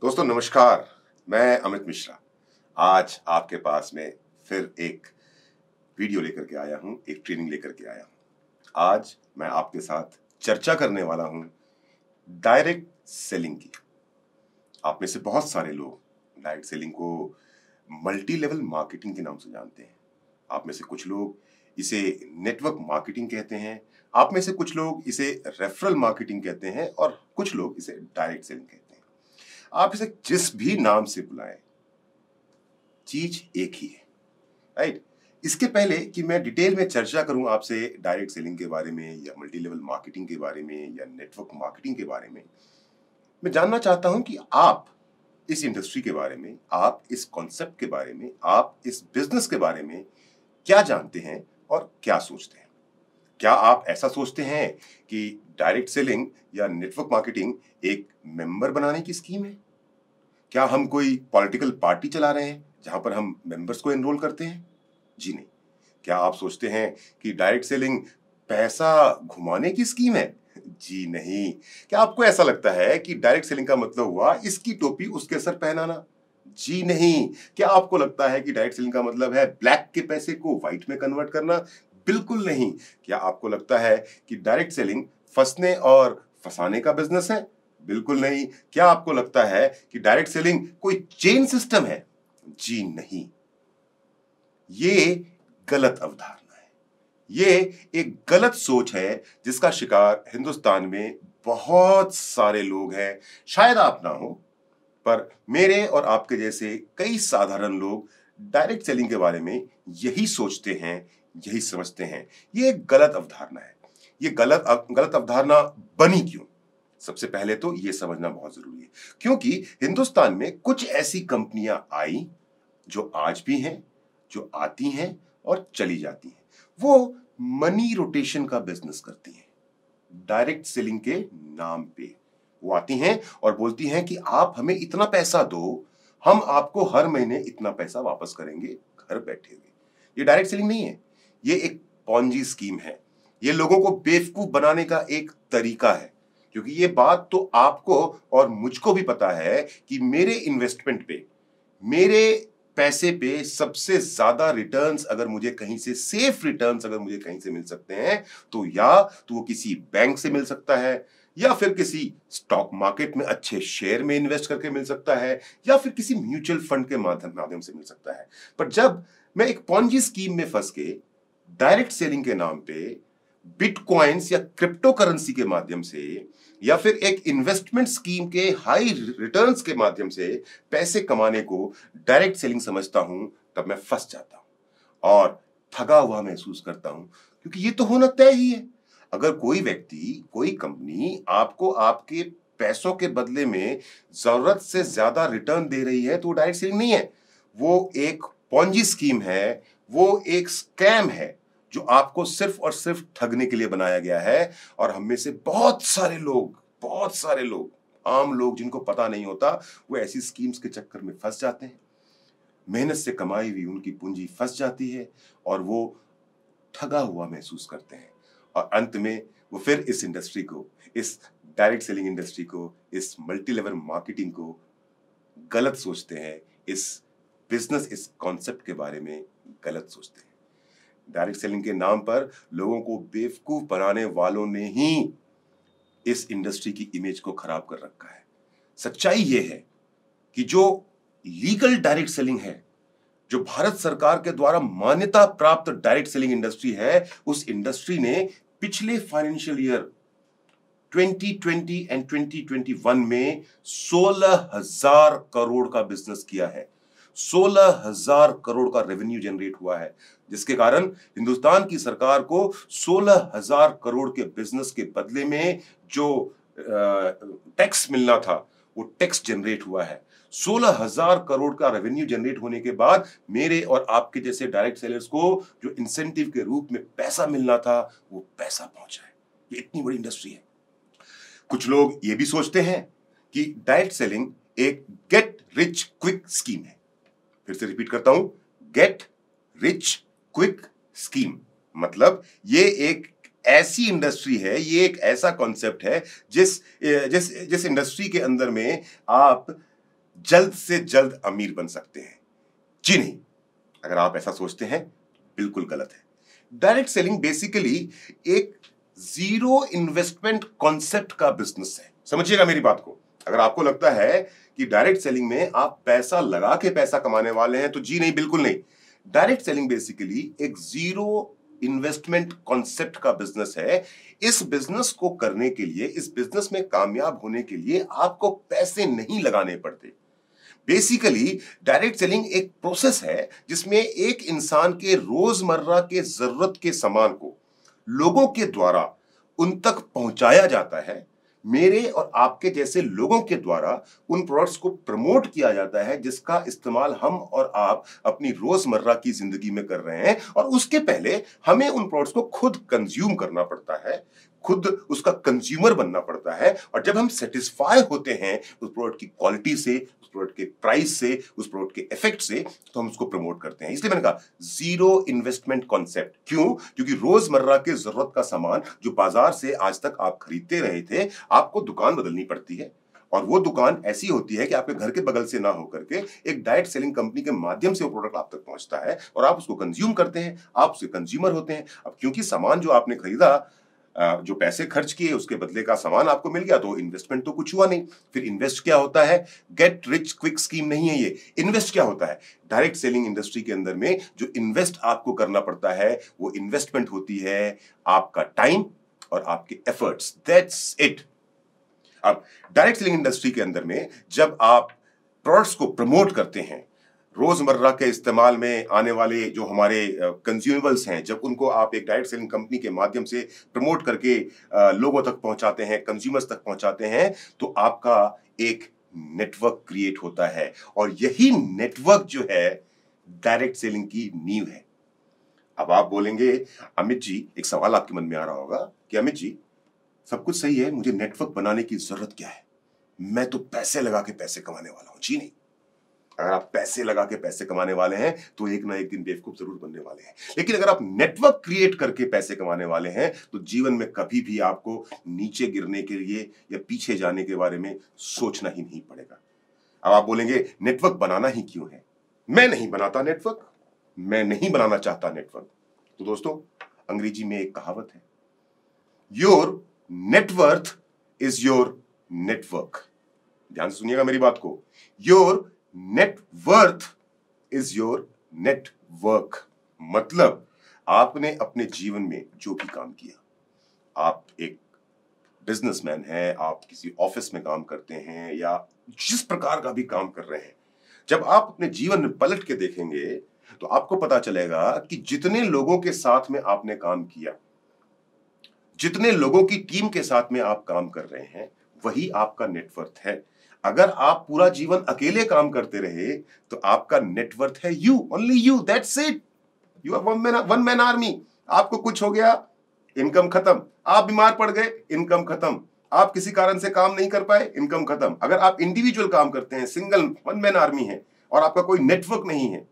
दोस्तों नमस्कार। मैं अमित मिश्रा आज आपके पास में फिर एक वीडियो लेकर के आया हूं, एक ट्रेनिंग लेकर के आया हूं। आज मैं आपके साथ चर्चा करने वाला हूं डायरेक्ट सेलिंग की। आप में से बहुत सारे लोग डायरेक्ट सेलिंग को मल्टी लेवल मार्केटिंग के नाम से जानते हैं। आप में से कुछ लोग इसे नेटवर्क मार्केटिंग कहते हैं, आप में से कुछ लोग इसे रेफरल मार्केटिंग कहते हैं और कुछ लोग इसे डायरेक्ट सेलिंग कहते हैं। आप इसे जिस भी नाम से बुलाएं, चीज एक ही है, राइट। इसके पहले कि मैं डिटेल में चर्चा करूं आपसे डायरेक्ट सेलिंग के बारे में या मल्टी लेवल मार्केटिंग के बारे में या नेटवर्क मार्केटिंग के बारे में, मैं जानना चाहता हूं कि आप इस इंडस्ट्री के बारे में, आप इस कॉन्सेप्ट के बारे में, आप इस बिजनेस के बारे में क्या जानते हैं और क्या सोचते हैं। क्या आप ऐसा सोचते हैं कि डायरेक्ट सेलिंग या नेटवर्क मार्केटिंग एक मेंबर बनाने की स्कीम है? क्या हम कोई पॉलिटिकल पार्टी चला रहे हैं जहां पर हम मेंबर्स को एनरोल करते हैं? जी नहीं। क्या आप सोचते हैं कि डायरेक्ट सेलिंग पैसा घुमाने की स्कीम है? जी नहीं। क्या आपको ऐसा लगता है कि डायरेक्ट सेलिंग का मतलब हुआ इसकी टोपी उसके सर पहनाना? जी नहीं। क्या आपको लगता है कि डायरेक्ट सेलिंग का मतलब है ब्लैक के पैसे को व्हाइट में कन्वर्ट करना? बिल्कुल नहीं। क्या आपको लगता है कि डायरेक्ट सेलिंग फंसने और फंसाने का बिजनेस है? बिल्कुल नहीं। क्या आपको लगता है कि डायरेक्ट सेलिंग कोई चेन सिस्टम है? जी नहीं। ये गलत अवधारणा है। ये एक गलत सोच है जिसका शिकार हिंदुस्तान में बहुत सारे लोग हैं। शायद आप ना हो, पर मेरे और आपके जैसे कई साधारण लोग डायरेक्ट सेलिंग के बारे में यही सोचते हैं, यही समझते हैं। ये एक गलत अवधारणा है। ये गलत अवधारणा बनी क्यों? सबसे पहले तो ये समझना बहुत जरूरी है, क्योंकि हिंदुस्तान में कुछ ऐसी कंपनियां आई जो आज भी हैं, जो आती हैं और चली जाती हैं। वो मनी रोटेशन का बिजनेस करती हैं डायरेक्ट सेलिंग के नाम पे। वो आती हैं और बोलती हैं कि आप हमें इतना पैसा दो, हम आपको हर महीने इतना पैसा वापस करेंगे घर बैठे हुए। ये डायरेक्ट सेलिंग नहीं है, ये एक पॉन्जी स्कीम है। ये लोगों को बेवकूफ बनाने का एक तरीका है, क्योंकि ये बात तो आपको और मुझको भी पता है कि मेरे इन्वेस्टमेंट पे, मेरे पैसे पे सबसे ज्यादा रिटर्न्स अगर मुझे कहीं से, सेफ रिटर्न्स अगर मुझे कहीं से मिल सकते हैं, तो या तो वो किसी बैंक से मिल सकता है, या फिर किसी स्टॉक मार्केट में अच्छे शेयर में इन्वेस्ट करके मिल सकता है, या फिर किसी म्यूचुअल फंड के माध्यम से मिल सकता है। पर जब मैं एक पॉन्जी स्कीम में फंस के डायरेक्ट सेलिंग के नाम पे बिटकॉइंस या क्रिप्टो करेंसी के माध्यम से, या फिर एक इन्वेस्टमेंट स्कीम के हाई रिटर्न्स के माध्यम से पैसे कमाने को डायरेक्ट सेलिंग समझता हूं, तब मैं फंस जाता हूं और ठगा हुआ महसूस करता हूं, क्योंकि ये तो होना तय ही है। अगर कोई व्यक्ति, कोई कंपनी आपको आपके पैसों के बदले में जरूरत से ज्यादा रिटर्न दे रही है, तो वो डायरेक्ट सेलिंग नहीं है, वो एक पॉन्जी स्कीम है, वो एक स्कैम है जो आपको सिर्फ और सिर्फ ठगने के लिए बनाया गया है। और हम में से बहुत सारे लोग, आम लोग जिनको पता नहीं होता, वो ऐसी स्कीम्स के चक्कर में फंस जाते हैं। मेहनत से कमाई हुई उनकी पूंजी फंस जाती है और वो ठगा हुआ महसूस करते हैं। और अंत में वो फिर इस इंडस्ट्री को, इस डायरेक्ट सेलिंग इंडस्ट्री को, इस मल्टी लेवल मार्केटिंग को गलत सोचते हैं। इस बिजनेस, इस कॉन्सेप्ट के बारे में गलत सोचते हैं। डायरेक्ट सेलिंग के नाम पर लोगों को बेवकूफ बनाने वालों ने ही इस इंडस्ट्री की इमेज को खराब कर रखा है। सच्चाई यह है कि जो लीगल डायरेक्ट सेलिंग है, जो भारत सरकार के द्वारा मान्यता प्राप्त डायरेक्ट सेलिंग इंडस्ट्री है, उस इंडस्ट्री ने पिछले फाइनेंशियल ईयर 2020 एंड 2021 में 16,000 करोड़ का बिजनेस किया है। 16,000 करोड़ का रेवेन्यू जनरेट हुआ है, जिसके कारण हिंदुस्तान की सरकार को 16,000 करोड़ के बिजनेस के बदले में जो टैक्स मिलना था, वो टैक्स जनरेट हुआ है। 16,000 करोड़ का रेवेन्यू जनरेट होने के बाद मेरे और आपके जैसे डायरेक्ट सेलर्स को जो इंसेंटिव के रूप में पैसा मिलना था, वो पैसा पहुंचा है। ये इतनी बड़ी इंडस्ट्री है। कुछ लोग ये भी सोचते हैं कि डायरेक्ट सेलिंग एक गेट रिच क्विक स्कीम है। फिर से रिपीट करता हूं, गेट रिच क्विक स्कीम मतलब ये एक ऐसी इंडस्ट्री है, ये एक ऐसा कॉन्सेप्ट है जिस इंडस्ट्री के अंदर में आप जल्द से जल्द अमीर बन सकते हैं। जी नहीं, अगर आप ऐसा सोचते हैं बिल्कुल गलत है। डायरेक्ट सेलिंग बेसिकली एक जीरो इन्वेस्टमेंट कॉन्सेप्ट का बिजनेस है। समझिएगा मेरी बात को। अगर आपको लगता है कि डायरेक्ट सेलिंग में आप पैसा लगा के पैसा कमाने वाले हैं, तो जी नहीं, बिल्कुल नहीं। डायरेक्ट सेलिंग बेसिकली एक जीरो इन्वेस्टमेंट कॉन्सेप्ट का बिजनेस है। इस बिजनेस को करने के लिए, इस बिजनेस में कामयाब होने के लिए आपको पैसे नहीं लगाने पड़ते। बेसिकली डायरेक्ट सेलिंग एक प्रोसेस है जिसमें एक इंसान के रोजमर्रा के जरूरत के सामान को लोगों के द्वारा उन तक पहुंचाया जाता है। मेरे और आपके जैसे लोगों के द्वारा उन प्रोडक्ट्स को प्रमोट किया जाता है जिसका इस्तेमाल हम और आप अपनी रोजमर्रा की जिंदगी में कर रहे हैं, और उसके पहले हमें उन प्रोडक्ट्स को खुद कंज्यूम करना पड़ता है, खुद उसका कंज्यूमर बनना पड़ता है। और जब हम सेटिस्फाई होते हैं उस प्रोडक्ट की क्वालिटी से, उस प्रोडक्ट के प्राइस से, उस प्रोडक्ट के इफेक्ट से, तो हम उसको प्रमोट करते हैं। इसलिए मैंने कहा जीरो इन्वेस्टमेंट कॉन्सेप्ट। क्यों? क्योंकि रोजमर्रा के जरूरत का सामान जो बाजार से आज तक आप खरीदते रहे थे, आपको दुकान बदलनी पड़ती है, और वो दुकान ऐसी होती है कि आपके घर के बगल से ना होकर के एक डायरेक्ट सेलिंग कंपनी के माध्यम से वो प्रोडक्ट आप तक पहुंचता है और आप उसको कंज्यूम करते हैं, आप उसके कंज्यूमर होते हैं। अब क्योंकि सामान जो आपने खरीदा, जो पैसे खर्च किए, उसके बदले का सामान आपको मिल गया, तो इन्वेस्टमेंट तो कुछ हुआ नहीं। फिर इन्वेस्ट क्या होता है? गेट रिच क्विक स्कीम नहीं है ये। इन्वेस्ट क्या होता है? डायरेक्ट सेलिंग इंडस्ट्री के अंदर में जो इन्वेस्ट आपको करना पड़ता है, वो इन्वेस्टमेंट होती है आपका टाइम और आपके एफर्ट्स। That's it. अब डायरेक्ट सेलिंग इंडस्ट्री के अंदर में जब आप प्रोडक्ट्स को प्रमोट करते हैं, रोजमर्रा के इस्तेमाल में आने वाले जो हमारे कंज्यूमेबल्स हैं, जब उनको आप एक डायरेक्ट सेलिंग कंपनी के माध्यम से प्रमोट करके लोगों तक पहुंचाते हैं, कंज्यूमर्स तक पहुंचाते हैं, तो आपका एक नेटवर्क क्रिएट होता है, और यही नेटवर्क जो है डायरेक्ट सेलिंग की नींव है। अब आप बोलेंगे, अमित जी, एक सवाल आपके मन में आ रहा होगा कि अमित जी, सब कुछ सही है, मुझे नेटवर्क बनाने की जरूरत क्या है? मैं तो पैसे लगा के पैसे कमाने वाला हूं। जी नहीं, अगर आप पैसे लगा के पैसे कमाने वाले हैं तो एक ना एक दिन बेवकूफ जरूर बनने वाले हैं। लेकिन अगर आप नेटवर्क क्रिएट करके पैसे कमाने वाले हैं तो जीवन में कभी भी आपको नीचे गिरने के लिए या पीछे जाने के बारे में सोचना ही नहीं पड़ेगा। अब आप बोलेंगे, नेटवर्क बनाना ही क्यों है? मैं नहीं बनाता नेटवर्क, मैं नहीं बनाना चाहता नेटवर्क। तो दोस्तों, अंग्रेजी में एक कहावत है, your net worth is your network. ध्यान से सुनिएगा मेरी बात को। Your net worth is your network. मतलब आपने अपने जीवन में जो भी काम किया, आप एक बिजनेसमैन हैं, आप किसी ऑफिस में काम करते हैं, या जिस प्रकार का भी काम कर रहे हैं, जब आप अपने जीवन में पलट के देखेंगे तो आपको पता चलेगा कि जितने लोगों के साथ में आपने काम किया, जितने लोगों की टीम के साथ में आप काम कर रहे हैं, वही आपका नेटवर्थ है। अगर आप पूरा जीवन अकेले काम करते रहे तो आपका नेटवर्थ है you, only you, that's it. You are one man army. आपको कुछ हो गया, इनकम खत्म। आप बीमार पड़ गए, इनकम खत्म। आप किसी कारण से काम नहीं कर पाए, इनकम खत्म। अगर आप इंडिविजुअल काम करते हैं, सिंगल वन मैन आर्मी है, और आपका कोई नेटवर्क नहीं है,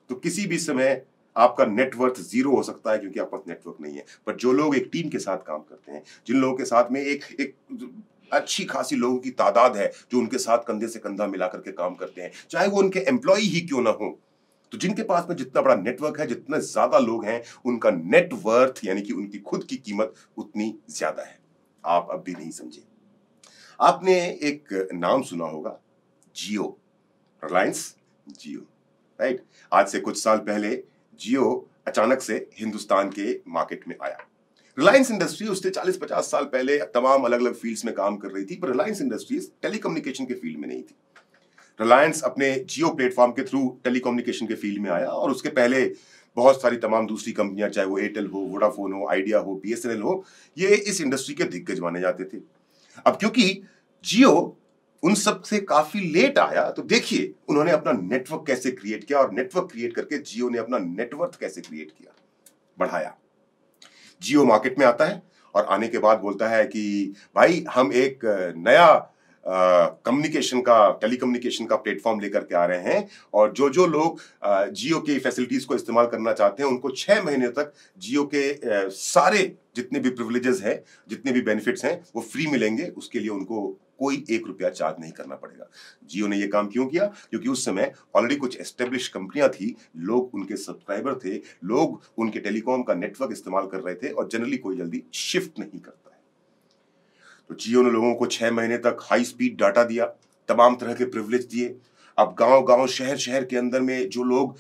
तो किसी भी समय आपका नेटवर्थ जीरो हो सकता है, क्योंकि आपके पास नेटवर्क नहीं है। पर जो लोग एक टीम के साथ काम करते हैं, जिन लोगों के साथ में एक अच्छी खासी लोगों की तादाद है जो उनके साथ कंधे से कंधा मिला करके काम करते हैं, चाहे वो उनके एम्प्लॉय ही क्यों ना हो, तो जिनके पास में जितना बड़ा नेटवर्क है, जितने ज्यादा लोग हैं, उनका नेटवर्थ यानी कि उनकी खुद की कीमत उतनी ज्यादा है। आप अब भी नहीं समझे। आपने एक नाम सुना होगा, जियो, रिलायंस जियो, राइट? आज से कुछ साल पहले जियो अचानक से हिंदुस्तान के मार्केट में आया। रिलायंस इंडस्ट्री उससे 40-50 साल पहले तमाम अलग अलग फील्ड्स में काम कर रही थी, पर रिलायंस इंडस्ट्रीज टेलीकम्युनिकेशन के फील्ड में नहीं थी। रिलायंस अपने जियो प्लेटफॉर्म के थ्रू टेलीकम्युनिकेशन के फील्ड में आया, और उसके पहले बहुत सारी तमाम दूसरी कंपनियां, चाहे वो एयरटेल हो, वोडाफोन हो, आइडिया हो, बीएसएनएल हो, ये इस इंडस्ट्री के दिग्गज माने जाते थे। अब क्योंकि जियो उन सब से काफी लेट आया, तो देखिए उन्होंने अपना नेटवर्क कैसे क्रिएट किया, और नेटवर्क क्रिएट करके जियो ने अपना नेटवर्थ कैसे क्रिएट किया, बढ़ाया। जियो मार्केट में आता है और आने के बाद बोलता है कि भाई, हम एक नया कम्युनिकेशन का, टेलीकम्युनिकेशन का प्लेटफॉर्म लेकर के आ रहे हैं। और जो लोग जियो की फैसिलिटीज को इस्तेमाल करना चाहते हैं उनको 6 महीने तक जियो के सारे जितने भी प्रिविलेजेस हैं, जितने भी बेनिफिट्स हैं वो फ्री मिलेंगे। उसके लिए उनको कोई 1 रुपया चार्ज नहीं करना पड़ेगा। जियो ने ये काम क्यों किया? क्योंकि उस समय ऑलरेडी कुछ एस्टेब्लिश कंपनियां थी, लोग उनके सब्सक्राइबर थे, लोग उनके टेलीकॉम का नेटवर्क इस्तेमाल कर रहे थे और जनरली कोई जल्दी शिफ्ट नहीं करता है। तो जियो ने लोगों को 6 महीने तक हाई स्पीड डाटा दिया, तमाम तरह के प्रिविलेज दिए। अब गांव-गांव, शहर-शहर के अंदर में जो लोग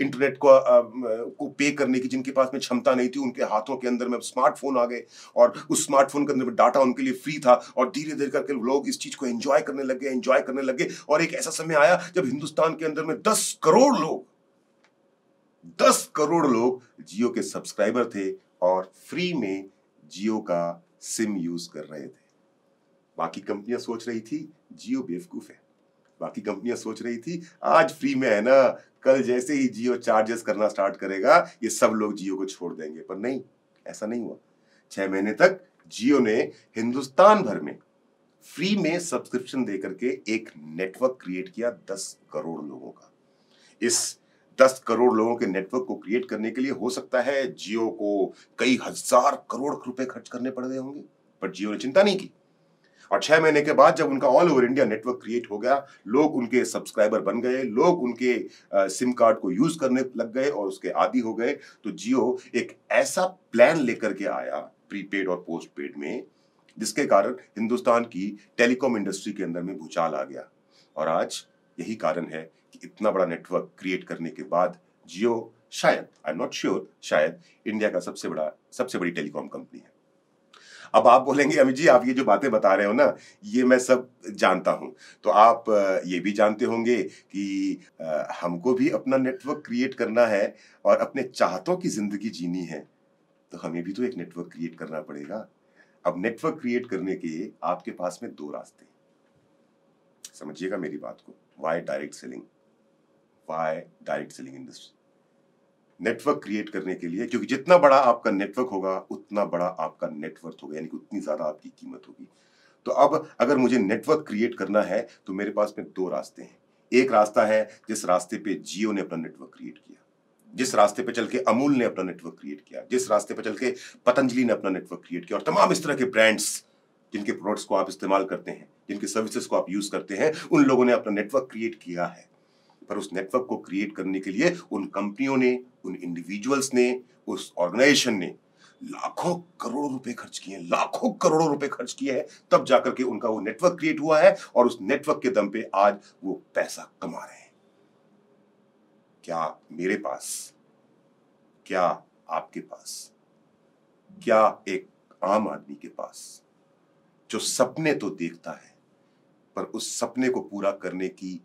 इंटरनेट को पे करने की जिनके पास में क्षमता नहीं थी, उनके हाथों के अंदर में स्मार्टफोन आ गए और उस स्मार्टफोन के अंदर में डाटा उनके लिए फ्री था और धीरे-धीरे करके लोग इस चीज को एंजॉय करने लगे और एक ऐसा समय आया जब हिंदुस्तान के अंदर में 10 करोड़ लोग जियो के सब्सक्राइबर थे और फ्री में जियो का सिम यूज कर रहे थे। बाकी कंपनियां सोच रही थी जियो बेवकूफ है, बाकी कंपनियां सोच रही थी आज फ्री में है ना, कल जैसे ही जियो चार्जेस करना स्टार्ट करेगा ये सब लोग जियो को छोड़ देंगे। पर नहीं, ऐसा नहीं हुआ। 6 महीने तक जियो ने हिंदुस्तान भर में फ्री में सब्सक्रिप्शन देकर के एक नेटवर्क क्रिएट किया 10 करोड़ लोगों का। इस 10 करोड़ लोगों के नेटवर्क को क्रिएट करने के लिए हो सकता है जियो को कई हजार करोड़ रुपए खर्च करने पड़ गए होंगे, पर जियो ने चिंता नहीं की। और 6 महीने के बाद जब उनका all over India network create हो गया, लोग उनके सब्सक्राइबर बन गए, लोग उनके सिम कार्ड को यूज करने लग गए और उसके आदी हो गए, तो जियो एक ऐसा प्लान लेकर के आया प्रीपेड और पोस्टपेड में, जिसके कारण हिंदुस्तान की टेलीकॉम इंडस्ट्री के अंदर में भूचाल आ गया। और आज यही कारण है कि इतना बड़ा नेटवर्क क्रिएट करने के बाद जियो शायद, आई एम नॉट श्योर, शायद इंडिया का सबसे बड़ी टेलीकॉम कंपनी है। अब आप बोलेंगे अमित जी आप ये जो बातें बता रहे हो ना, ये मैं सब जानता हूं, तो आप ये भी जानते होंगे कि हमको भी अपना नेटवर्क क्रिएट करना है और अपने चाहतों की जिंदगी जीनी है, तो हमें भी तो एक नेटवर्क क्रिएट करना पड़ेगा। अब नेटवर्क क्रिएट करने के आपके पास में 2 रास्ते, समझिएगा मेरी बात को। Why direct selling industry. Network create करने के लिए, क्योंकि जितना बड़ा आपका नेटवर्क होगा उतना बड़ा आपका नेटवर्थ होगा, यानी कि उतनी ज्यादा आपकी कीमत होगी। तो अब अगर मुझे नेटवर्क क्रिएट करना है तो मेरे पास में 2 रास्ते हैं। एक रास्ता है जिस रास्ते पे जियो ने अपना नेटवर्क क्रिएट किया, जिस रास्ते पे चल के अमूल ने अपना नेटवर्क क्रिएट किया, जिस रास्ते पे चल के पतंजलि ने अपना नेटवर्क क्रिएट किया और तमाम इस तरह के ब्रांड्स जिनके प्रोडक्ट्स को आप इस्तेमाल करते हैं, जिनके सर्विसेज को आप यूज करते हैं, उन लोगों ने अपना नेटवर्क क्रिएट किया है। पर उस नेटवर्क को क्रिएट करने के लिए उन कंपनियों ने, उन इंडिविजुअल्स ने, उस ऑर्गेनाइजेशन ने लाखों करोड़ों रुपए खर्च किए हैं, तब जाकर के उनका वो नेटवर्क क्रिएट हुआ है और उस नेटवर्क के दम पे आज वो पैसा कमा रहे हैं। क्या मेरे पास, क्या आपके पास, क्या एक आम आदमी के पास जो सपने तो देखता है पर उस सपने को पूरा करने की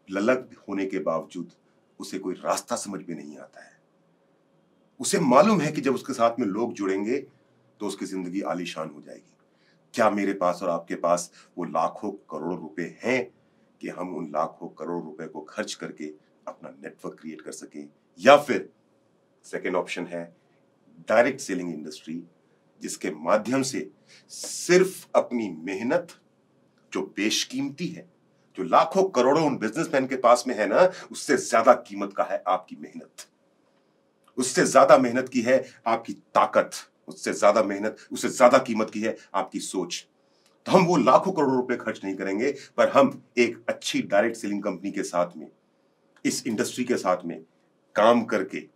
ललक होने के बावजूद उसे कोई रास्ता समझ में नहीं आता है? उसे मालूम है कि जब उसके साथ में लोग जुड़ेंगे तो उसकी जिंदगी आलीशान हो जाएगी। क्या मेरे पास और आपके पास वो लाखों करोड़ों रुपए हैं कि हम उन लाखों करोड़ रुपए को खर्च करके अपना नेटवर्क क्रिएट कर सकें? या फिर सेकेंड ऑप्शन है डायरेक्ट सेलिंग इंडस्ट्री, जिसके माध्यम से सिर्फ अपनी मेहनत, जो बेशकीमती है, जो लाखों करोड़ों उन बिजनेसमैन के पास में है ना, उससे ज्यादा कीमत का है आपकी मेहनत, उससे ज्यादा मेहनत की है आपकी ताकत, उससे ज्यादा कीमत की है आपकी सोच। तो हम वो लाखों करोड़ों रुपए खर्च नहीं करेंगे, पर हम एक अच्छी डायरेक्ट सेलिंग कंपनी के साथ में, इस इंडस्ट्री के साथ में काम करके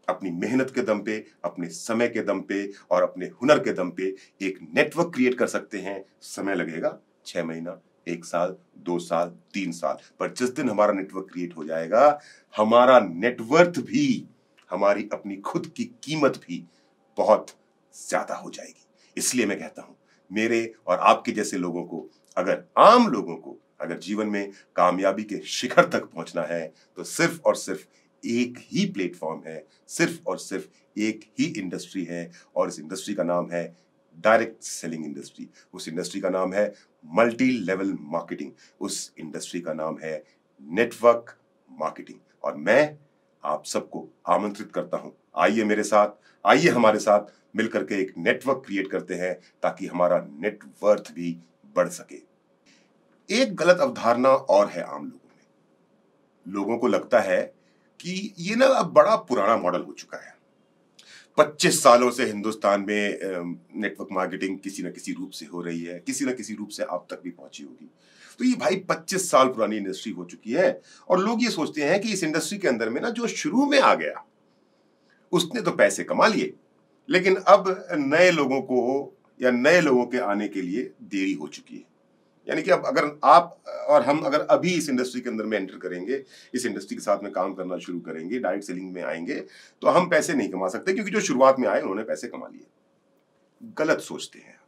अपनी मेहनत के दम पे, अपने समय के दम पे और अपने हुनर के दम पे एक नेटवर्क क्रिएट कर सकते हैं। समय लगेगा 6 महीना, 1 साल, 2 साल, 3 साल, पर जिस दिन हमारा नेटवर्क क्रिएट हो जाएगा, हमारा नेटवर्थ भी, हमारी अपनी खुद की कीमत भी बहुत ज्यादा हो जाएगी। इसलिए मैं कहता हूं, मेरे और आपके जैसे लोगों को, अगर आम लोगों को अगर जीवन में कामयाबी के शिखर तक पहुंचना है, तो सिर्फ और सिर्फ एक ही प्लेटफॉर्म है, सिर्फ और सिर्फ एक ही इंडस्ट्री है, और इस इंडस्ट्री का नाम है डायरेक्ट सेलिंग इंडस्ट्री। उस इंडस्ट्री का नाम है मल्टी लेवल मार्केटिंग। उस इंडस्ट्री का नाम है नेटवर्क मार्केटिंग। और मैं आप सबको आमंत्रित करता हूं, आइए मेरे साथ, आइए हमारे साथ मिलकर के एक नेटवर्क क्रिएट करते हैं, ताकि हमारा नेटवर्थ भी बढ़ सके। एक गलत अवधारणा और है आम लोगों में। लोगों को लगता है कि ये ना अब बड़ा पुराना मॉडल हो चुका है। 25 सालों से हिंदुस्तान में नेटवर्क मार्केटिंग किसी न किसी रूप से हो रही है, किसी न किसी रूप से आप तक भी पहुंची होगी। तो ये भाई 25 साल पुरानी इंडस्ट्री हो चुकी है और लोग ये सोचते हैं कि इस इंडस्ट्री के अंदर में ना जो शुरू में आ गया उसने तो पैसे कमा लिए, लेकिन अब नए लोगों को या नए लोगों के आने के लिए देरी हो चुकी है। यानी कि अब अगर आप और हम अगर अभी इस इंडस्ट्री के अंदर में एंटर करेंगे, इस इंडस्ट्री के साथ में काम करना शुरू करेंगे, डायरेक्ट सेलिंग में आएंगे, तो हम पैसे नहीं कमा सकते, क्योंकि जो शुरुआत में आए उन्होंने पैसे कमा लिए। गलत सोचते हैं,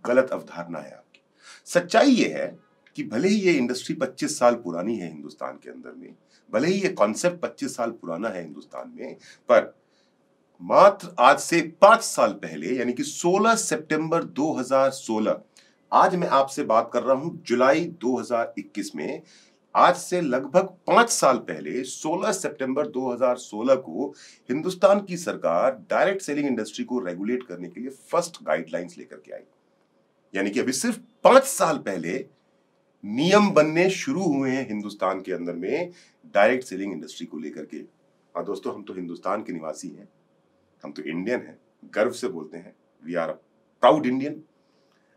गलत अवधारणा है आपकी। सच्चाई ये है कि भले ही ये इंडस्ट्री 25 साल पुरानी है हिंदुस्तान के अंदर में, भले ही ये कॉन्सेप्ट 25 साल पुराना है हिंदुस्तान में, पर मात्र आज से 5 साल पहले यानी कि 16 सितंबर 2016, आज मैं आपसे बात कर रहा हूं जुलाई 2021 में, आज से लगभग 5 साल पहले 16 सितंबर 2016 को हिंदुस्तान की सरकार डायरेक्ट सेलिंग इंडस्ट्री को रेगुलेट करने के लिए फर्स्ट गाइडलाइंस लेकर के आई। यानी कि अभी सिर्फ 5 साल पहले नियम बनने शुरू हुए हैं हिंदुस्तान के अंदर में डायरेक्ट सेलिंग इंडस्ट्री को लेकर के। और दोस्तों, हम तो हिंदुस्तान के निवासी हैं, हम तो इंडियन हैं, गर्व से बोलते हैं, we are a proud Indian.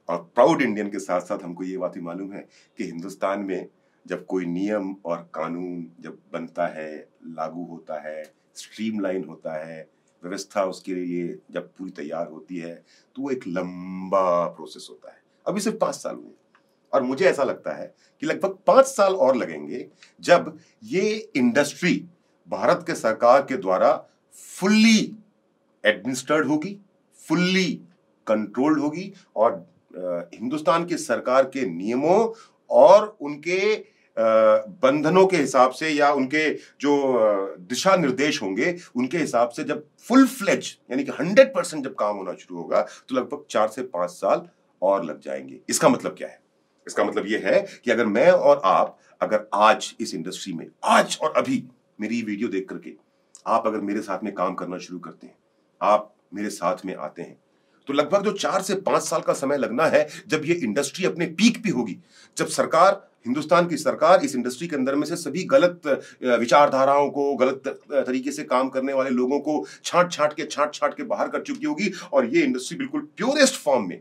और प्राउड इंडियन के साथ साथ हमको ये बात भी मालूम है कि हिंदुस्तान में जब कोई नियम और कानून जब बनता है, लागू होता है, स्ट्रीमलाइन होता है, व्यवस्था उसके लिए जब पूरी तैयार होती है, तो वो एक लंबा प्रोसेस होता है। अभी सिर्फ 5 साल हुए और मुझे ऐसा लगता है कि लगभग 5 साल और लगेंगे जब ये इंडस्ट्री भारत के सरकार के द्वारा फुल्ली एडमिनिस्ट्रेड होगी, फुल्ली कंट्रोल्ड होगी और हिंदुस्तान की सरकार के नियमों और उनके बंधनों के हिसाब से या उनके जो दिशा निर्देश होंगे उनके हिसाब से जब फुल फ्लेज यानी कि 100% जब काम होना शुरू होगा, तो लगभग 4 से 5 साल और लग जाएंगे। इसका मतलब क्या है? इसका मतलब यह है कि अगर मैं और आप अगर आज इस इंडस्ट्री में, आज और अभी मेरी वीडियो देख करके आप अगर मेरे साथ में काम करना शुरू करते हैं, आप मेरे साथ में आते हैं, तो लगभग जो 4 से 5 साल का समय लगना है जब ये इंडस्ट्री अपने पीक पे होगी, जब सरकार, हिंदुस्तान की सरकार इस इंडस्ट्री के अंदर में से सभी गलत विचारधाराओं को, गलत तरीके से काम करने वाले लोगों को छांट छांट के बाहर कर चुकी होगी और ये इंडस्ट्री बिल्कुल प्योरेस्ट फॉर्म में,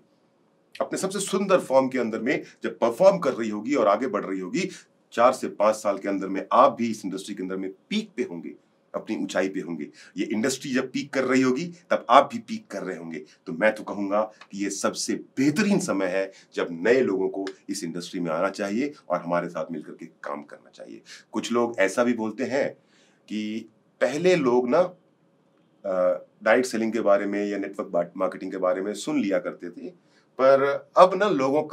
अपने सबसे सुंदर फॉर्म के अंदर में जब परफॉर्म कर रही होगी और आगे बढ़ रही होगी, 4 से 5 साल के अंदर में आप भी इस इंडस्ट्री के अंदर में पीक पे होंगे, अपनी ऊंचाई पे होंगे। ये इंडस्ट्री जब पीक कर रही होगी तब आप भी पीक कर रहे होंगे। तो मैं तो कहूंगा कि ये सबसे बेहतरीन समय है जब नए लोगों को इस इंडस्ट्री में आना चाहिए और हमारे साथ मिलकर के काम करना चाहिए। कुछ लोग ऐसा भी बोलते हैं कि पहले लोग ना डायरेक्ट सेलिंग के बारे में या नेटवर्क मार्केटिंग के बारे में सुन लिया करते थे, पर अब ना लोगों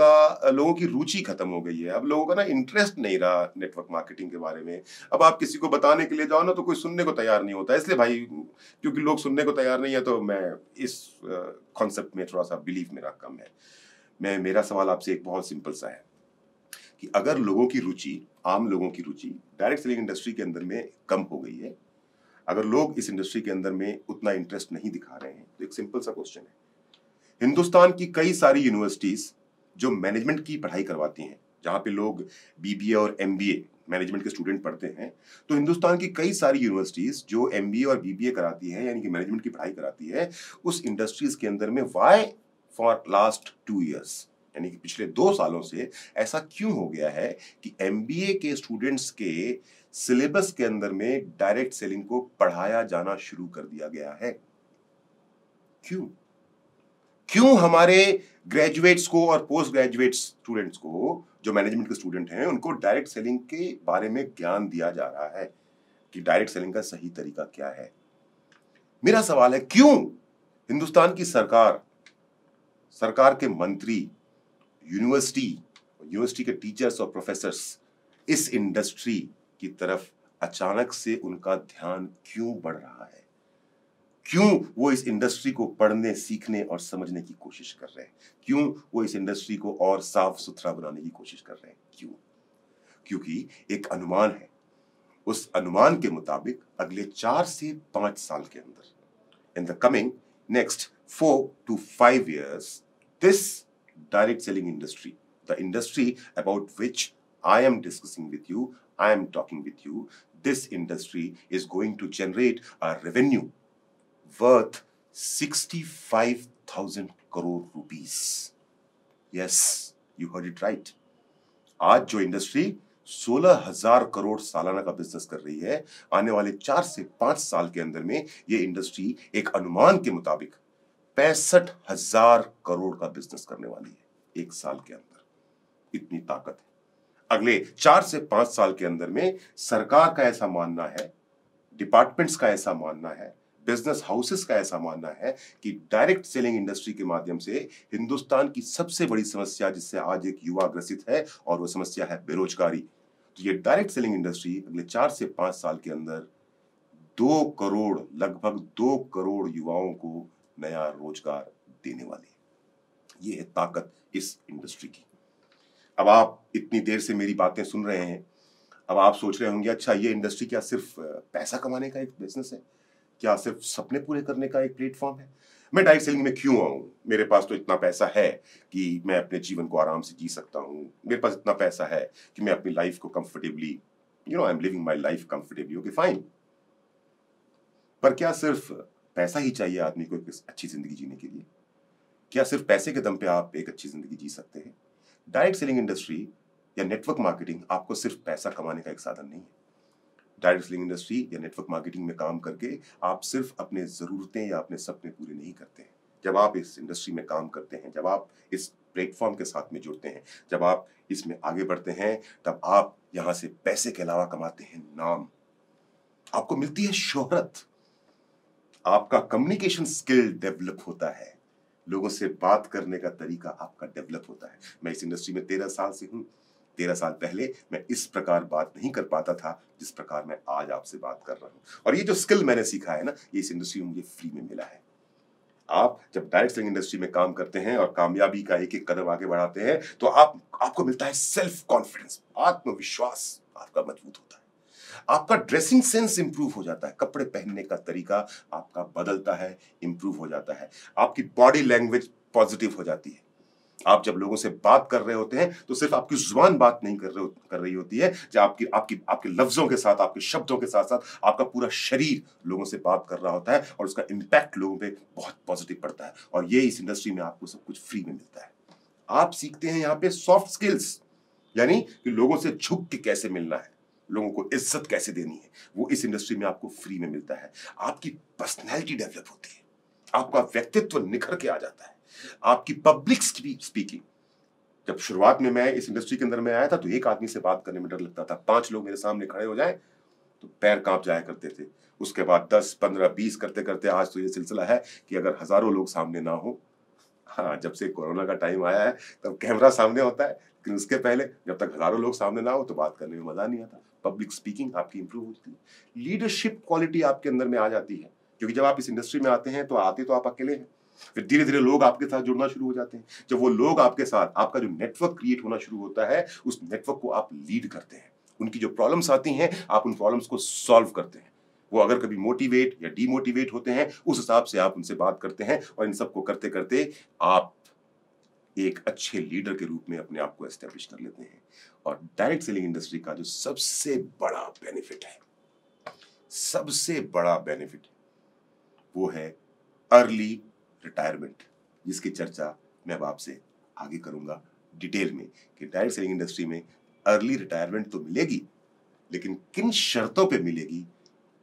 की रुचि खत्म हो गई है। अब लोगों का ना इंटरेस्ट नहीं रहा नेटवर्क मार्केटिंग के बारे में। अब आप किसी को बताने के लिए जाओ ना तो कोई सुनने को तैयार नहीं होता। इसलिए भाई, क्योंकि लोग सुनने को तैयार नहीं है तो मैं इस कॉन्सेप्ट में थोड़ा सा बिलीफ मेरा कम है। मेरा सवाल आपसे एक बहुत सिंपल सा है कि अगर लोगों की रुचि, आम लोगों की रुचि डायरेक्ट सेलिंग इंडस्ट्री के अंदर में कम हो गई है, अगर लोग इस इंडस्ट्री के अंदर में उतना इंटरेस्ट नहीं दिखा रहे हैं, तो एक सिंपल सा क्वेश्चन है, हिंदुस्तान की कई सारी यूनिवर्सिटीज जो मैनेजमेंट की पढ़ाई करवाती हैं, जहां पे लोग बीबीए और एमबीए मैनेजमेंट के स्टूडेंट पढ़ते हैं, तो हिंदुस्तान की कई सारी यूनिवर्सिटीज जो एमबीए और बीबीए कराती है यानी कि मैनेजमेंट की पढ़ाई कराती है, उस इंडस्ट्रीज के अंदर में व्हाई फॉर लास्ट 2 years यानी कि पिछले 2 सालों से ऐसा क्यों हो गया है कि एमबीए के स्टूडेंट्स के सिलेबस के अंदर में डायरेक्ट सेलिंग को पढ़ाया जाना शुरू कर दिया गया है? क्यों हमारे ग्रेजुएट्स को और पोस्ट ग्रेजुएट स्टूडेंट्स को, जो मैनेजमेंट के स्टूडेंट हैं, उनको डायरेक्ट सेलिंग के बारे में ज्ञान दिया जा रहा है कि डायरेक्ट सेलिंग का सही तरीका क्या है? मेरा सवाल है, क्यों हिंदुस्तान की सरकार के मंत्री, यूनिवर्सिटी के टीचर्स और प्रोफेसर्स इस इंडस्ट्री की तरफ अचानक से उनका ध्यान क्यों बढ़ रहा है? क्यों वो इस इंडस्ट्री को पढ़ने, सीखने और समझने की कोशिश कर रहे हैं? क्यों वो इस इंडस्ट्री को और साफ सुथरा बनाने की कोशिश कर रहे हैं? क्यों? क्योंकि एक अनुमान है, उस अनुमान के मुताबिक अगले 4 से 5 साल के अंदर, in the coming next 4 to 5 years, this direct selling industry the industry about which I am discussing with you, I am talking with you, this industry is going to generate a revenue worth 65,000 crore rupees. Yes, you heard it right. आज जो industry 16,000 crore सालाना का business कर रही है, आने वाले 4 से 5 साल के अंदर में ये इंडस्ट्री एक अनुमान के मुताबिक 65,000 करोड़ का बिजनेस करने वाली है एक साल के अंदर। इतनी ताकत है। अगले 4 से 5 साल के अंदर में सरकार का ऐसा मानना है, डिपार्टमेंट्स का ऐसा मानना है, बिजनेस हाउसेस का ऐसा मानना है कि डायरेक्ट सेलिंग इंडस्ट्री के माध्यम से हिंदुस्तान की सबसे बड़ी समस्या जिससे आज एक युवा ग्रसित है और वो समस्या है बेरोजगारी। तो ये डायरेक्ट सेलिंग इंडस्ट्री अगले 4 से 5 साल के अंदर 2 करोड़, लगभग 2 करोड़ युवाओं को नया रोजगार देने वाली है। ये है ताकत इस इंडस्ट्री की। अब आप इतनी देर से मेरी बातें सुन रहे हैं, अब आप सोच रहे होंगे अच्छा ये इंडस्ट्री क्या सिर्फ पैसा कमाने का एक बिजनेस है, क्या सिर्फ सपने पूरे करने का एक प्लेटफॉर्म है? मैं डायरेक्ट सेलिंग में क्यों आऊं? मेरे पास तो इतना पैसा है कि मैं अपने जीवन को आराम से जी सकता हूं, मेरे पास इतना पैसा है कि मैं अपनी लाइफ को comfortably, I am living my life comfortably. Okay fine, पर क्या सिर्फ पैसा ही चाहिए आदमी को एक अच्छी जिंदगी जीने के लिए? क्या सिर्फ पैसे के दम पे आप एक अच्छी जिंदगी जी सकते हैं? डायरेक्ट सेलिंग इंडस्ट्री या नेटवर्क मार्केटिंग आपको सिर्फ पैसा कमाने का एक साधन नहीं है। डायरेक्ट सेलिंग इंडस्ट्री या नेटवर्क मार्केटिंग में काम करके आप सिर्फ अपने जरूरतें या अपने सपने पूरे नहीं करते हैं। जब आप इस इंडस्ट्री में काम करते हैं, जब आप इस प्लेटफॉर्म के साथ में जुड़ते हैं, जब आप इसमें आगे बढ़ते हैं, तब आप यहां से पैसे के अलावा कमाते हैं नाम, आपको मिलती है शोहरत, आपका कम्युनिकेशन स्किल डेवलप होता है, लोगों से बात करने का तरीका आपका डेवलप होता है। मैं इस इंडस्ट्री में 13 साल से हूं। 13 साल पहले मैं इस प्रकार बात नहीं कर पाता था जिस प्रकार मैं आज आपसे बात कर रहा हूं। और ये जो स्किल मैंने सीखा है ना, ये इस इंडस्ट्री में मुझे फ्री में मिला है। आप जब डायरेक्ट सेलिंग इंडस्ट्री में काम करते हैं और कामयाबी का एक एक कदम आगे बढ़ाते हैं, तो आपको मिलता है सेल्फ कॉन्फिडेंस, आत्मविश्वास आपका मजबूत होता है, आपका ड्रेसिंग सेंस इंप्रूव हो जाता है, कपड़े पहनने का तरीका आपका बदलता है, इंप्रूव हो जाता है, आपकी बॉडी लैंग्वेज पॉजिटिव हो जाती है। आप जब लोगों से बात कर रहे होते हैं तो सिर्फ आपकी जुबान बात नहीं कर रही होती है, जब आपके लफ्जों के साथ, आपके शब्दों के साथ साथ आपका पूरा शरीर लोगों से बात कर रहा होता है और उसका इम्पैक्ट लोगों पे बहुत पॉजिटिव पड़ता है। और ये इस इंडस्ट्री में आपको सब कुछ फ्री में मिलता है। आप सीखते हैं यहाँ पे सॉफ्ट स्किल्स, यानी कि लोगों से झुक के कैसे मिलना है, लोगों को इज्जत कैसे देनी है, वो इस इंडस्ट्री में आपको फ्री में मिलता है। आपकी पर्सनैलिटी डेवलप होती है, आपका व्यक्तित्व निखर के आ जाता है, आपकी पब्लिक स्पीकिंग। जब शुरुआत में मैं इस इंडस्ट्री के अंदर में आया था तो एक आदमी से बात करने में डर लगता था, 5 लोग मेरे सामने खड़े हो जाएं तो पैर कांप जाया करते थे। उसके बाद 10, 15, 20 करते करते आज तो ये सिलसिला है कि अगर हजारों लोग सामने ना हो, हाँ जब से कोरोना का टाइम आया है तब कैमरा सामने होता है, लेकिन उसके पहले जब तक हजारों लोग सामने ना हो तो बात करने में मजा नहीं आता। पब्लिक स्पीकिंग आपकी इंप्रूव होती है, लीडरशिप क्वालिटी आपके अंदर में आ जाती है, क्योंकि जब आप इस इंडस्ट्री में आते हैं तो आप अकेले हैं, फिर धीरे धीरे लोग आपके साथ जुड़ना शुरू हो जाते हैं। जब वो लोग आपके साथ, आपका जो नेटवर्क क्रिएट होना शुरू होता है, उस नेटवर्क को आप लीड करते हैं, उनकी जो प्रॉब्लम्स आती हैं आप उन प्रॉब्लम्स को सॉल्व करते हैं। वो अगर कभी मोटिवेट या डीमोटिवेट होते हैं, उस हिसाब से आप उनसे बात करते हैं और इन सबको करते करते आप एक अच्छे लीडर के रूप में अपने आप को एस्टेब्लिश कर लेते हैं। और डायरेक्ट सेलिंग इंडस्ट्री का जो सबसे बड़ा बेनिफिट है, सबसे बड़ा बेनिफिट, वो है अर्ली रिटायरमेंट, जिसकी चर्चा मैं अब आपसे आगे करूंगा डिटेल में कि डायरेक्ट सेलिंग इंडस्ट्री में अर्ली रिटायरमेंट तो मिलेगी, लेकिन किन शर्तों पे मिलेगी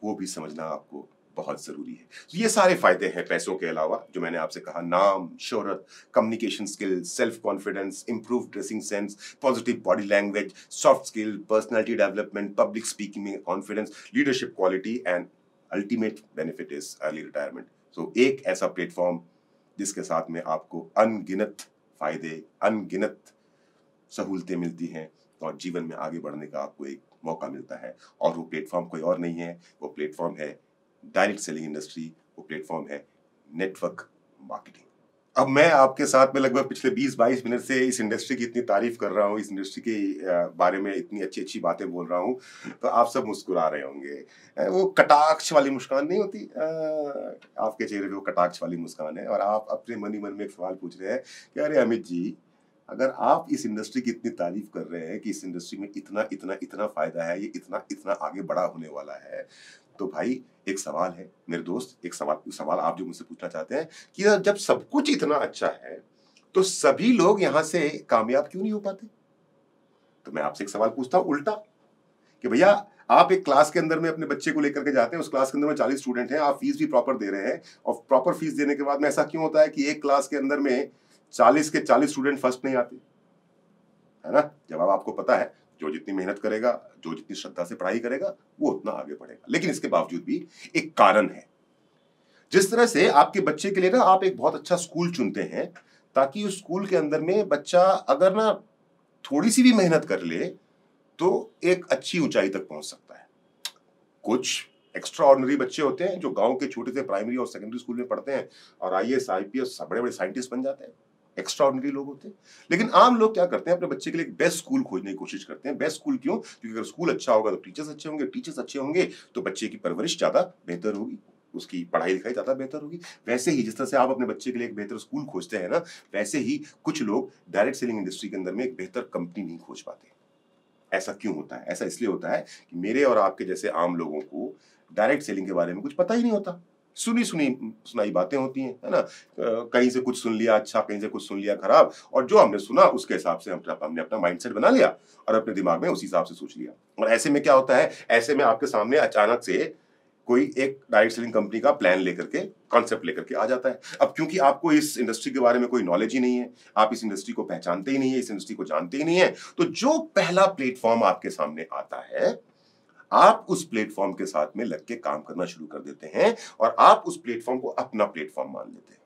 वो भी समझना आपको बहुत जरूरी है। तो ये सारे फायदे हैं पैसों के अलावा जो मैंने आपसे कहा, नाम, शोहरत, communication skill, self confidence, improve dressing sense, positive body language, soft skill, personality development, public speaking में confidence, leadership quality and ultimate benefit is early retirement. तो एक ऐसा प्लेटफॉर्म जिसके साथ में आपको अनगिनत फायदे, अनगिनत सहूलतें मिलती हैं और जीवन में आगे बढ़ने का आपको एक मौका मिलता है। और वो प्लेटफॉर्म कोई और नहीं है, वो प्लेटफॉर्म है डायरेक्ट सेलिंग इंडस्ट्री, वो प्लेटफॉर्म है नेटवर्क मार्केटिंग। अब मैं आपके साथ में लगभग पिछले 20-22 मिनट से इस इंडस्ट्री की इतनी तारीफ कर रहा हूँ, इस इंडस्ट्री के बारे में इतनी अच्छी अच्छी बातें बोल रहा हूँ, तो आप सब मुस्कुरा रहे होंगे। वो कटाक्ष वाली मुस्कान नहीं होती, आपके चेहरे पे वो कटाक्ष वाली मुस्कान है और आप अपने मन ही मन में एक सवाल पूछ रहे हैं कि अरे अमित जी, अगर आप इस इंडस्ट्री की इतनी तारीफ कर रहे हैं कि इस इंडस्ट्री में इतना इतना इतना फायदा है, ये इतना इतना आगे बड़ा होने वाला है, तो भाई एक सवाल है मेरे दोस्त, एक सवाल आप जो मुझसे पूछना चाहते हैं कि यार जब सब कुछ इतना अच्छा है तो सभी लोग यहां से कामयाब क्यों नहीं हो पाते? तो मैं आपसे एक सवाल पूछता हूं उल्टा, कि भैया आप एक क्लास के अंदर में अपने बच्चे को लेकर के जाते हैं, उस क्लास के अंदर में 40 स्टूडेंट हैं, आप फीस भी प्रॉपर दे रहे हैं, और प्रॉपर फीस देने के बाद में ऐसा क्यों होता है कि एक क्लास के अंदर में 40 के 40 स्टूडेंट फर्स्ट नहीं आते? है ना? जवाब आपको पता है, जो जितनी मेहनत करेगा, जो जितनी श्रद्धा से पढ़ाई करेगा, वो उतना आगे बढ़ेगा। लेकिन इसके बावजूद भी एक कारण है। जिस तरह से आपके बच्चे के लिए ना आप एक बहुत अच्छा स्कूल चुनते हैं, ताकि उस स्कूल के अंदर में बच्चा अगर ना थोड़ी सी भी मेहनत कर ले तो एक अच्छी ऊंचाई तक पहुंच सकता है। कुछ एक्स्ट्रा ऑर्डिनरी बच्चे होते हैं जो गांव के छोटे से प्राइमरी और सेकेंडरी स्कूल में पढ़ते हैं और आईएएस आईपीएस बड़े बड़े साइंटिस्ट बन जाते हैं, एक्स्ट्रा ऑर्डिनरी लोग होते हैं। लेकिन आम लोग क्या करते हैं, अपने बच्चे के लिए एक बेस्ट स्कूल खोजने की कोशिश करते हैं। बेस्ट स्कूल क्यों? क्योंकि अगर स्कूल अच्छा होगा तो टीचर्स अच्छे होंगे, टीचर्स अच्छे होंगे तो बच्चे की परवरिश ज्यादा बेहतर होगी, उसकी पढ़ाई लिखाई ज्यादा बेहतर होगी। वैसे ही जिस तरह से आप अपने बच्चे के लिए एक बेहतर स्कूल खोजते हैं ना, वैसे ही कुछ लोग डायरेक्ट सेलिंग इंडस्ट्री के अंदर में एक बेहतर कंपनी नहीं खोज पाते। ऐसा क्यों होता है? ऐसा इसलिए होता है कि मेरे और आपके जैसे आम लोगों को डायरेक्ट सेलिंग के बारे में कुछ पता ही नहीं होता। सुनाई बातें होती हैं, है ना? कहीं से कुछ सुन लिया अच्छा, कहीं से कुछ सुन लिया खराब, और जो हमने सुना उसके हिसाब से हमने अपना माइंडसेट बना लिया और अपने दिमाग में उसी हिसाब से सोच लिया। और ऐसे में क्या होता है, ऐसे में आपके सामने अचानक से कोई एक डायरेक्ट सेलिंग कंपनी का प्लान लेकर के, कॉन्सेप्ट लेकर के आ जाता है। अब क्योंकि आपको इस इंडस्ट्री के बारे में कोई नॉलेज ही नहीं है, आप इस इंडस्ट्री को पहचानते ही नहीं है, इस इंडस्ट्री को जानते ही नहीं है, तो जो पहला प्लेटफॉर्म आपके सामने आता है, आप उस प्लेटफॉर्म के साथ में लग के काम करना शुरू कर देते हैं और आप उस प्लेटफॉर्म को अपना प्लेटफॉर्म मान लेते हैं।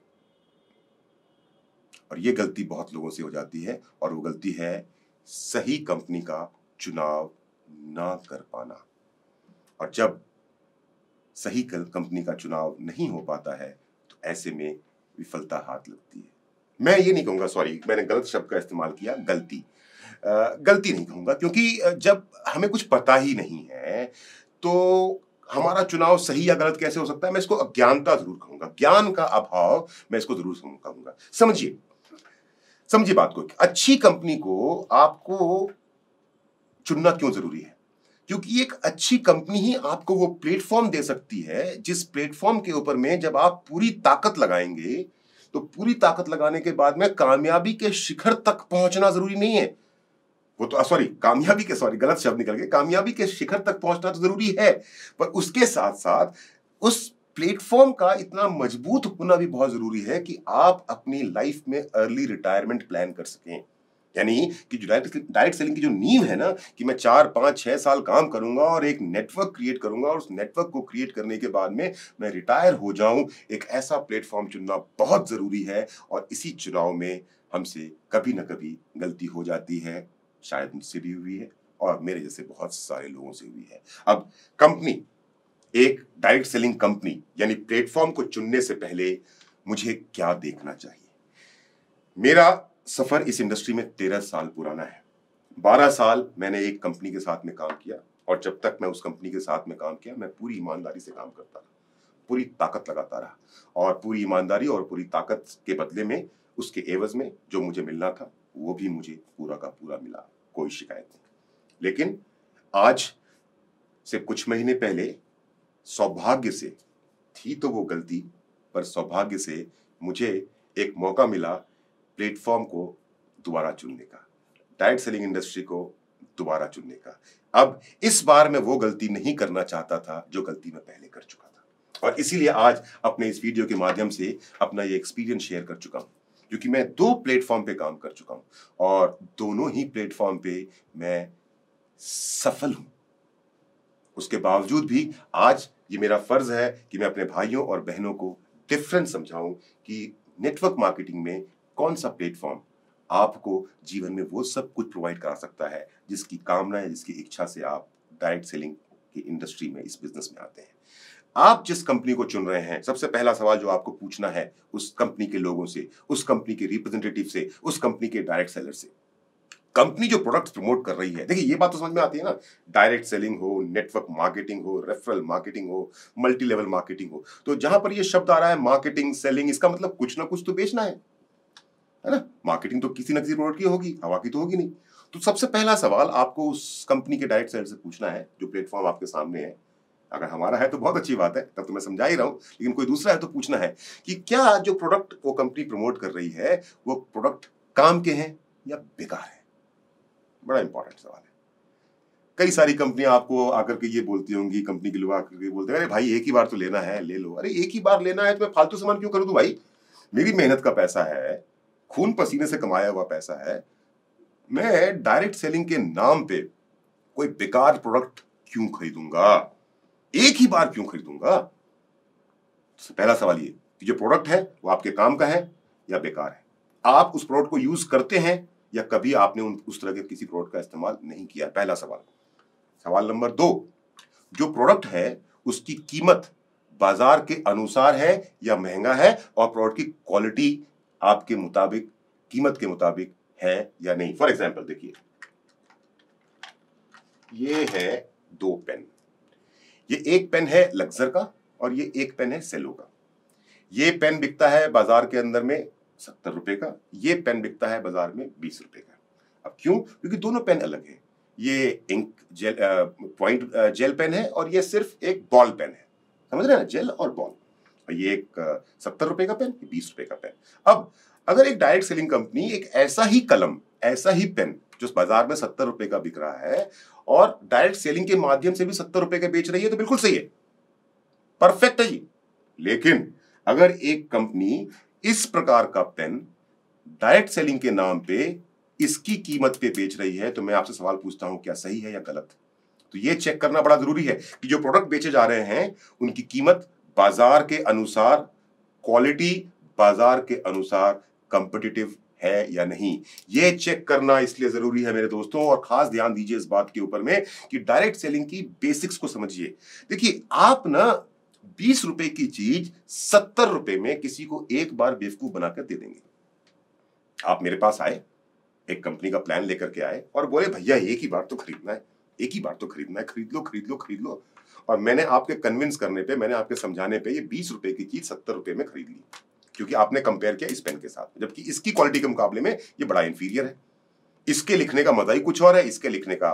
और ये गलती बहुत लोगों से हो जाती है, और वो गलती है सही कंपनी का चुनाव ना कर पाना। और जब सही कंपनी का चुनाव नहीं हो पाता है तो ऐसे में विफलता हाथ लगती है। मैं ये नहीं कहूंगा, सॉरी मैंने गलत शब्द का इस्तेमाल किया, गलती नहीं कहूंगा, क्योंकि जब हमें कुछ पता ही नहीं है तो हमारा चुनाव सही या गलत कैसे हो सकता है? मैं इसको अज्ञानता जरूर कहूंगा, ज्ञान का अभाव मैं इसको जरूर कहूंगा। समझिए बात को। अच्छी कंपनी को आपको चुनना क्यों जरूरी है? क्योंकि एक अच्छी कंपनी ही आपको वो प्लेटफॉर्म दे सकती है जिस प्लेटफॉर्म के ऊपर में जब आप पूरी ताकत लगाएंगे, तो पूरी ताकत लगाने के बाद में कामयाबी के शिखर तक पहुंचना जरूरी नहीं है। वो तो गलत शब्द निकल गए, कामयाबी के शिखर तक पहुंचना तो जरूरी है, पर उसके साथ साथ उस प्लेटफॉर्म का इतना मजबूत होना भी बहुत जरूरी है कि आप अपनी लाइफ में अर्ली रिटायरमेंट प्लान कर सकें। यानी कि जो डायरेक्ट सेलिंग की जो नींव है ना, कि मैं 4, 5, 6 साल काम करूंगा और एक नेटवर्क क्रिएट करूंगा, और उस नेटवर्क को क्रिएट करने के बाद में मैं रिटायर हो जाऊं, एक ऐसा प्लेटफॉर्म चुनना बहुत जरूरी है। और इसी चुनाव में हमसे कभी ना कभी गलती हो जाती है, शायद मुझसे भी हुई है और मेरे जैसे बहुत सारे लोगों से हुई है। अब कंपनी, एक डायरेक्ट सेलिंग कंपनी यानी प्लेटफॉर्म को चुनने से पहले मुझे क्या देखना चाहिए? मेरा सफर इस इंडस्ट्री में 13 साल पुराना है। 12 साल मैंने एक कंपनी के साथ में काम किया, और जब तक मैं उस कंपनी के साथ में काम किया मैं पूरी ईमानदारी से काम करता रहा, पूरी ताकत लगाता रहा, और पूरी ईमानदारी और पूरी ताकत के बदले में, उसके एवज में जो मुझे मिलना था वो भी मुझे पूरा का पूरा मिला, कोई शिकायत नहीं। लेकिन आज से कुछ महीने पहले सौभाग्य से, थी तो वो गलती, पर सौभाग्य से मुझे एक मौका मिला प्लेटफॉर्म को दोबारा चुनने का, डायरेक्ट सेलिंग इंडस्ट्री को दोबारा चुनने का। अब इस बार मैं वो गलती नहीं करना चाहता था जो गलती मैं पहले कर चुका था, और इसीलिए आज अपने इस वीडियो के माध्यम से अपना ये एक्सपीरियंस शेयर कर चुका हूं, क्योंकि मैं 2 प्लेटफॉर्म पे काम कर चुका हूं और दोनों ही प्लेटफॉर्म पे मैं सफल हूं। उसके बावजूद भी आज ये मेरा फर्ज है कि मैं अपने भाइयों और बहनों को डिफरेंस समझाऊं कि नेटवर्क मार्केटिंग में कौन सा प्लेटफॉर्म आपको जीवन में वो सब कुछ प्रोवाइड करा सकता है जिसकी कामना है, जिसकी इच्छा से आप डायरेक्ट सेलिंग की इंडस्ट्री में, इस बिजनेस में आते हैं। आप जिस कंपनी को चुन रहे हैं, सबसे पहला सवाल जो आपको पूछना है उस कंपनी के लोगों से, उस कंपनी के रिप्रेजेंटेटिव से, उस कंपनी के डायरेक्ट सेलर से, कंपनी जो प्रोडक्ट्स प्रमोट कर रही है। देखिए ये बात तो समझ में आती है ना, डायरेक्ट सेलिंग हो, नेटवर्क मार्केटिंग हो, रेफरल मार्केटिंग हो, मल्टी लेवल मार्केटिंग हो, तो जहां पर ये शब्द आ रहा है मार्केटिंग, सेलिंग, इसका मतलब कुछ ना कुछ तो बेचना है है ना? मार्केटिंग तो किसी न किसी प्रोडक्ट की होगी, हवा की तो होगी नहीं। तो सबसे पहला सवाल आपको उस कंपनी के डायरेक्ट सेलर से पूछना है, जो प्लेटफॉर्म आपके सामने है। अगर हमारा है तो बहुत अच्छी बात है, तब तो मैं समझा ही रहा हूँ, लेकिन कोई दूसरा है तो पूछना है कि क्या जो प्रोडक्ट वो कंपनी प्रमोट कर रही है, वो प्रोडक्ट काम के हैं या बेकार है? बड़ा इंपॉर्टेंट सवाल है। कई सारी कंपनियां आपको आकर के ये बोलती होंगी, कंपनी के लोग आकर के बोलते हैं, अरे भाई एक ही बार तो लेना है, ले लो। अरे एक ही बार लेना है तो मैं फालतू सामान क्यों करूं भाई? मेरी मेहनत का पैसा है, खून पसीने से कमाया हुआ पैसा है, मैं डायरेक्ट सेलिंग के नाम पे कोई बेकार प्रोडक्ट क्यों खरीदूंगा? एक ही बार क्यों खरीदूंगा? तो पहला सवाल ये कि जो प्रोडक्ट है वो आपके काम का है या बेकार है? आप उस प्रोडक्ट को यूज करते हैं या कभी आपने उस तरह के किसी प्रोडक्ट का इस्तेमाल नहीं किया? पहला सवाल। सवाल नंबर 2, जो प्रोडक्ट है उसकी कीमत बाजार के अनुसार है या महंगा है, और प्रोडक्ट की क्वालिटी आपके मुताबिक, कीमत के मुताबिक है या नहीं? फॉर एग्जाम्पल देखिए, ये है 2 पेन। ये एक पेन है लक्सर का और ये एक पेन है सेलो का। ये पेन बिकता है बाजार के अंदर में 70 रुपए का, ये पेन बिकता है बाजार में 20 रुपए का। अब क्यों? क्योंकि दोनों पेन अलग है। ये ink gel point gel pen है और ये सिर्फ एक बॉल पेन है। समझ रहे हैं ना? जेल और बॉल। और ये एक 70 रुपए का पेन, 20 रुपए का पेन। अब अगर एक डायरेक्ट सेलिंग कंपनी एक ऐसा ही कलम, ऐसा ही पेन जो बाजार में 70 रुपए का बिक रहा है और डायरेक्ट सेलिंग के माध्यम से भी 70 रुपए का बेच रही है, तो बिल्कुल सही है, परफेक्ट है जी। लेकिन अगर एक कंपनी इस प्रकार का पेन डायरेक्ट सेलिंग के नाम पे इसकी कीमत पे बेच रही है, तो मैं आपसे सवाल पूछता हूं, क्या सही है या गलत? तो ये चेक करना बड़ा जरूरी है कि जो प्रोडक्ट बेचे जा रहे हैं उनकी कीमत बाजार के अनुसार, क्वालिटी बाजार के अनुसार कंपिटिटिव है या नहीं। ये चेक करना इसलिए जरूरी है मेरे दोस्तों, और खास ध्यान दीजिए इस बात के ऊपर में कि डायरेक्ट सेलिंग की बेसिक्स को समझिए। देखिए, आप ना 20 रुपए की चीज 70 रुपए में किसी को एक बार बेवकूफ बनाकर दे देंगे। आप मेरे पास आए, एक कंपनी का प्लान लेकर के आए और बोले भैया एक ही बार तो खरीदना है, एक ही बार तो खरीदना है, खरीद लो खरीद लो खरीद लो। और मैंने आपके कन्विंस करने पे, मैंने आपके समझाने पे ये 20 रुपए की चीज 70 रुपए में खरीद ली, क्योंकि आपने कंपेयर किया इस पेन के साथ, जबकि इसकी क्वालिटी के मुकाबले में ये बड़ा इंफीरियर है। इसके लिखने का मजा ही कुछ और है, इसके लिखने का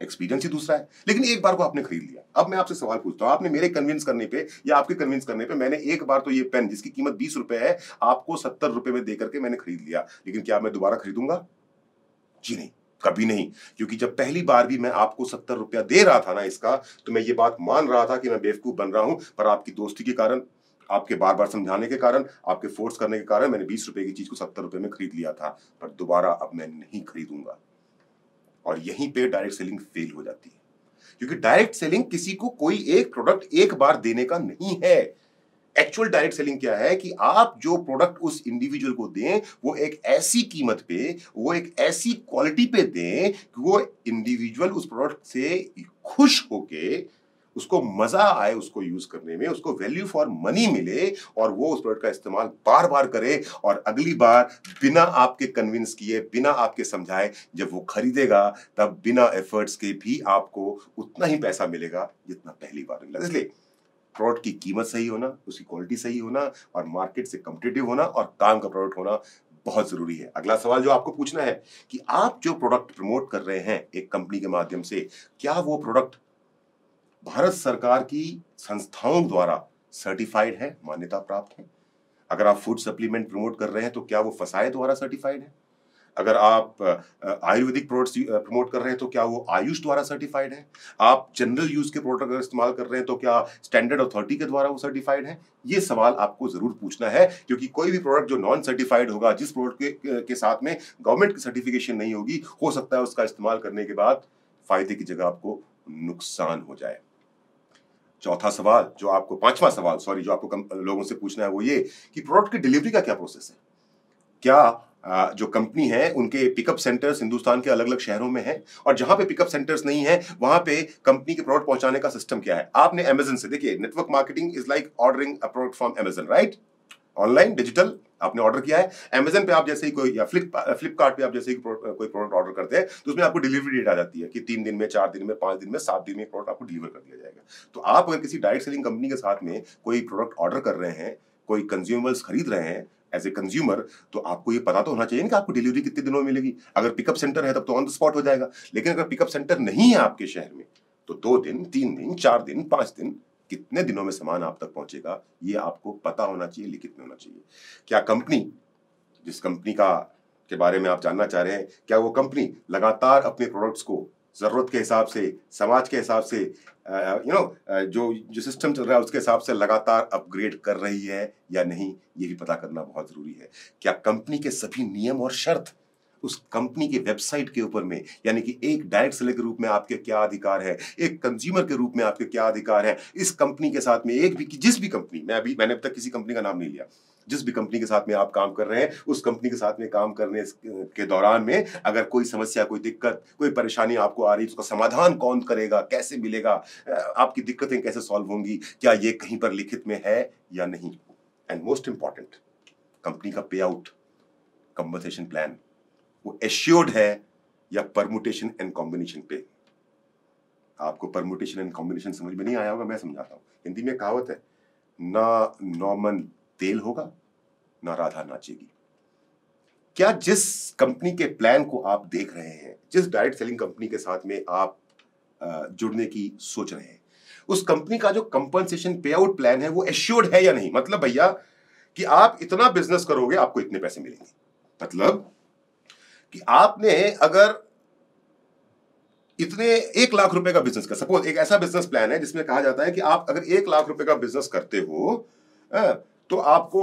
एक्सपीरियंस ही दूसरा है, लेकिन एक बार को आपने खरीद लिया। अब मैं आपसे सवाल पूछता हूं, आपने मेरे कन्विंस करने पे या आपके कन्विंस करने पे, मैंने एक बार तो ये पेन जिसकी कीमत 20 रुपए है आपको 70 रुपए में देकर के मैंने खरीद लिया, लेकिन क्या मैं दोबारा खरीदूंगा? जी नहीं, कभी नहीं। क्योंकि जब पहली बार भी मैं आपको 70 रुपया दे रहा था ना इसका, तो मैं ये बात मान रहा था कि मैं बेवकूफ बन रहा हूं, पर आपकी दोस्ती के कारण, आपके बार बार समझाने के कारण, आपके फोर्स करने के कारण मैंने 20 रुपए की चीज को 70 रुपए में खरीद लिया था, पर दोबारा अब मैं नहीं खरीदूंगा। और यहीं पे डायरेक्ट सेलिंग फेल हो जाती है, क्योंकि डायरेक्ट सेलिंग किसी को कोई एक प्रोडक्ट एक बार देने का नहीं है। एक्चुअल डायरेक्ट सेलिंग क्या है कि आप जो प्रोडक्ट उस इंडिविजुअल को दें, वो एक ऐसी कीमत पे, वो एक ऐसी क्वालिटी पे दें कि वो इंडिविजुअल उस प्रोडक्ट से खुश होके, उसको मजा आए उसको यूज करने में, उसको वैल्यू फॉर मनी मिले और वो उस प्रोडक्ट का इस्तेमाल बार बार करे, और अगली बार बिना आपके कन्विंस किए, बिना आपके समझाए जब वो खरीदेगा, तब बिना एफर्ट्स के भी आपको उतना ही पैसा मिलेगा जितना पहली बार मिला। इसलिए प्रोडक्ट की कीमत सही होना, उसकी क्वालिटी सही होना, और मार्केट से कॉम्पिटिटिव होना, और काम का प्रोडक्ट होना बहुत जरूरी है। अगला सवाल जो आपको पूछना है कि आप जो प्रोडक्ट प्रमोट कर रहे हैं एक कंपनी के माध्यम से, क्या वो प्रोडक्ट भारत सरकार की संस्थाओं द्वारा सर्टिफाइड है, मान्यता प्राप्त है? अगर आप फूड सप्लीमेंट प्रमोट कर रहे हैं तो क्या वो फसाए द्वारा सर्टिफाइड है? अगर आप आयुर्वेदिक प्रोडक्ट्स प्रमोट कर रहे हैं तो क्या वो आयुष द्वारा सर्टिफाइड है? आप जनरल यूज के प्रोडक्ट अगर इस्तेमाल कर रहे हैं तो क्या स्टैंडर्ड अथॉरिटी के द्वारा वो सर्टिफाइड है? ये सवाल आपको जरूर पूछना है, क्योंकि कोई भी प्रोडक्ट जो नॉन सर्टिफाइड होगा, जिस प्रोडक्ट के साथ में गवर्नमेंट की सर्टिफिकेशन नहीं होगी, हो सकता है उसका इस्तेमाल करने के बाद फायदे की जगह आपको नुकसान हो जाए। चौथा सवाल जो आपको, पांचवा सवाल सॉरी, जो आपको लोगों से पूछना है वो ये कि प्रोडक्ट की डिलीवरी का क्या प्रोसेस है? क्या जो कंपनी है उनके पिकअप सेंटर्स हिंदुस्तान के अलग अलग शहरों में हैं, और जहां पे पिकअप सेंटर्स नहीं है वहां पे कंपनी के प्रोडक्ट पहुंचाने का सिस्टम क्या है? आपने अमेजन से, देखिए network marketing is like ordering a product from Amazon, right? Online digital आपने ऑर्डर किया है, अमेजन पे आप जैसे ही कोई, या फ्लिपकार्ट पे आप जैसे ही कोई प्रोडक्ट ऑर्डर करते हैं तो उसमें आपको डिलीवरी डेट आ जाती है कि 3 दिन में, 4 दिन में, 5 दिन में, 7 दिन में प्रोडक्ट आपको डिलीवर कर दिया जाएगा। तो आप अगर किसी डायरेक्ट सेलिंग कंपनी के साथ में कोई प्रोडक्ट ऑर्डर कर रहे हैं, कोई कंज्यूमर्स खरीद रहे हैं, एज ए कंज्यूमर तो आपको ये पता तो होना चाहिए कि आपको डिलीवरी कितने दिनों में मिलेगी। अगर पिकअप सेंटर है तब तो ऑन द स्पॉट हो जाएगा, लेकिन अगर पिकअप सेंटर नहीं है आपके शहर में तो 2 दिन, 3 दिन, 4 दिन, 5 दिन, कितने दिनों में सामान आप तक पहुंचेगा ये आपको पता होना चाहिए, लिखित में होना चाहिए। क्या कंपनी, जिस कंपनी का के बारे में आप जानना चाह रहे हैं, क्या वो कंपनी लगातार अपने प्रोडक्ट्स को जरूरत के हिसाब से, समाज के हिसाब से, जो सिस्टम चल रहा है उसके हिसाब से लगातार अपग्रेड कर रही है या नहीं, ये भी पता करना बहुत जरूरी है। क्या कंपनी के सभी नियम और शर्त उस कंपनी के वेबसाइट के ऊपर में, यानी कि एक डायरेक्ट सेलर के रूप में आपके क्या अधिकार है, एक कंज्यूमर के रूप में आपके क्या अधिकार है, इस कंपनी के साथ में जिस भी कंपनी, मैंने अब तक किसी कंपनी का नाम नहीं लिया, जिस भी कंपनी के साथ में आप काम कर रहे हैं उस कंपनी के साथ में काम करने के दौरान में अगर कोई समस्या, कोई दिक्कत, कोई परेशानी आपको आ रही है तो उसका समाधान कौन करेगा, कैसे मिलेगा, आपकी दिक्कतें कैसे सॉल्व होंगी, क्या ये कहीं पर लिखित में है या नहीं। एंड मोस्ट इंपॉर्टेंट, कंपनी का पे आउट, कंपनसेशन प्लान वो एश्योर्ड है या परमुटेशन एंड कॉम्बिनेशन पे। आपको परमुटेशन एंड कॉम्बिनेशन समझ में नहीं आया होगा, मैं समझाता हूं। हिंदी में कहावत है, ना नॉर्मन तेल होगा ना राधा नाचेगी। क्या जिस कंपनी के प्लान को आप देख रहे हैं, जिस डायरेक्ट सेलिंग कंपनी के साथ में आप जुड़ने की सोच रहे हैं, उस कंपनी का जो कंपनसेशन पे आउट प्लान है वो एश्योर्ड है या नहीं। मतलब भैया कि आप इतना बिजनेस करोगे आपको इतने पैसे मिलेंगे। मतलब कि आपने अगर इतने 1 लाख रुपए का बिजनेस का, सपोज एक ऐसा बिजनेस प्लान है जिसमें कहा जाता है कि आप अगर 1 लाख रुपए का बिजनेस करते हो तो आपको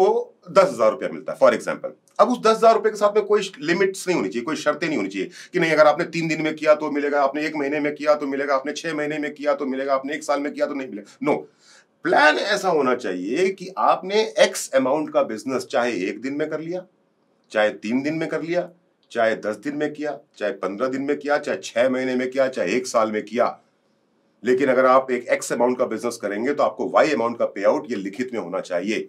10,000 रुपया मिलता है फॉर एग्जाम्पल। अब उस 10,000 रुपए के साथ में कोई लिमिट्स नहीं होनी चाहिए, कोई शर्तें नहीं होनी चाहिए कि नहीं अगर आपने 3 दिन में किया तो मिलेगा, आपने 1 महीने में किया तो मिलेगा, आपने 6 महीने में किया तो मिलेगा, आपने 1 साल में किया तो नहीं मिलेगा। नो, प्लान ऐसा होना चाहिए कि आपने एक्स अमाउंट का बिजनेस चाहे 1 दिन में कर लिया, चाहे 3 दिन में कर लिया, चाहे 10 दिन में किया, चाहे 15 दिन में किया, चाहे 6 महीने में किया, चाहे 1 साल में किया, लेकिन अगर आप एक एक्स अमाउंट का बिजनेस करेंगे तो आपको वाई अमाउंट का पे आउट ये लिखित में होना चाहिए।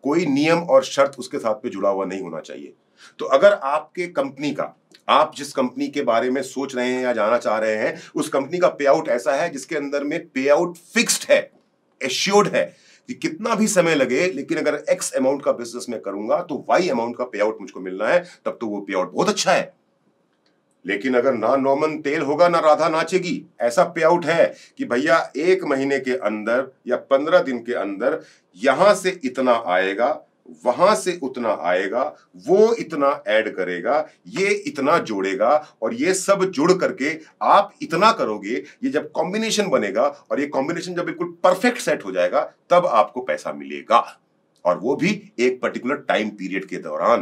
कोई नियम और शर्त उसके साथ में जुड़ा हुआ नहीं होना चाहिए। तो अगर आपके कंपनी का, आप जिस कंपनी के बारे में सोच रहे हैं या जाना चाह रहे हैं, उस कंपनी का पे आउट ऐसा है जिसके अंदर में पे आउट फिक्स्ड है, एश्योर्ड है कि कितना भी समय लगे, लेकिन अगर एक्स अमाउंट का बिजनेस में करूंगा तो वाई अमाउंट का पे आउट मुझको मिलना है, तब तो वो पे आउट बहुत अच्छा है। लेकिन अगर ना नॉर्मन तेल होगा ना राधा नाचेगी, ऐसा पे आउट है कि भैया 1 महीने के अंदर या 15 दिन के अंदर यहां से इतना आएगा, वहां से उतना आएगा, वो इतना ऐड करेगा, ये इतना जोड़ेगा और ये सब जुड़ करके आप इतना करोगे, ये जब कॉम्बिनेशन बनेगा और ये कॉम्बिनेशन जब बिल्कुल परफेक्ट सेट हो जाएगा तब आपको पैसा मिलेगा। और वो भी एक पर्टिकुलर टाइम पीरियड के दौरान,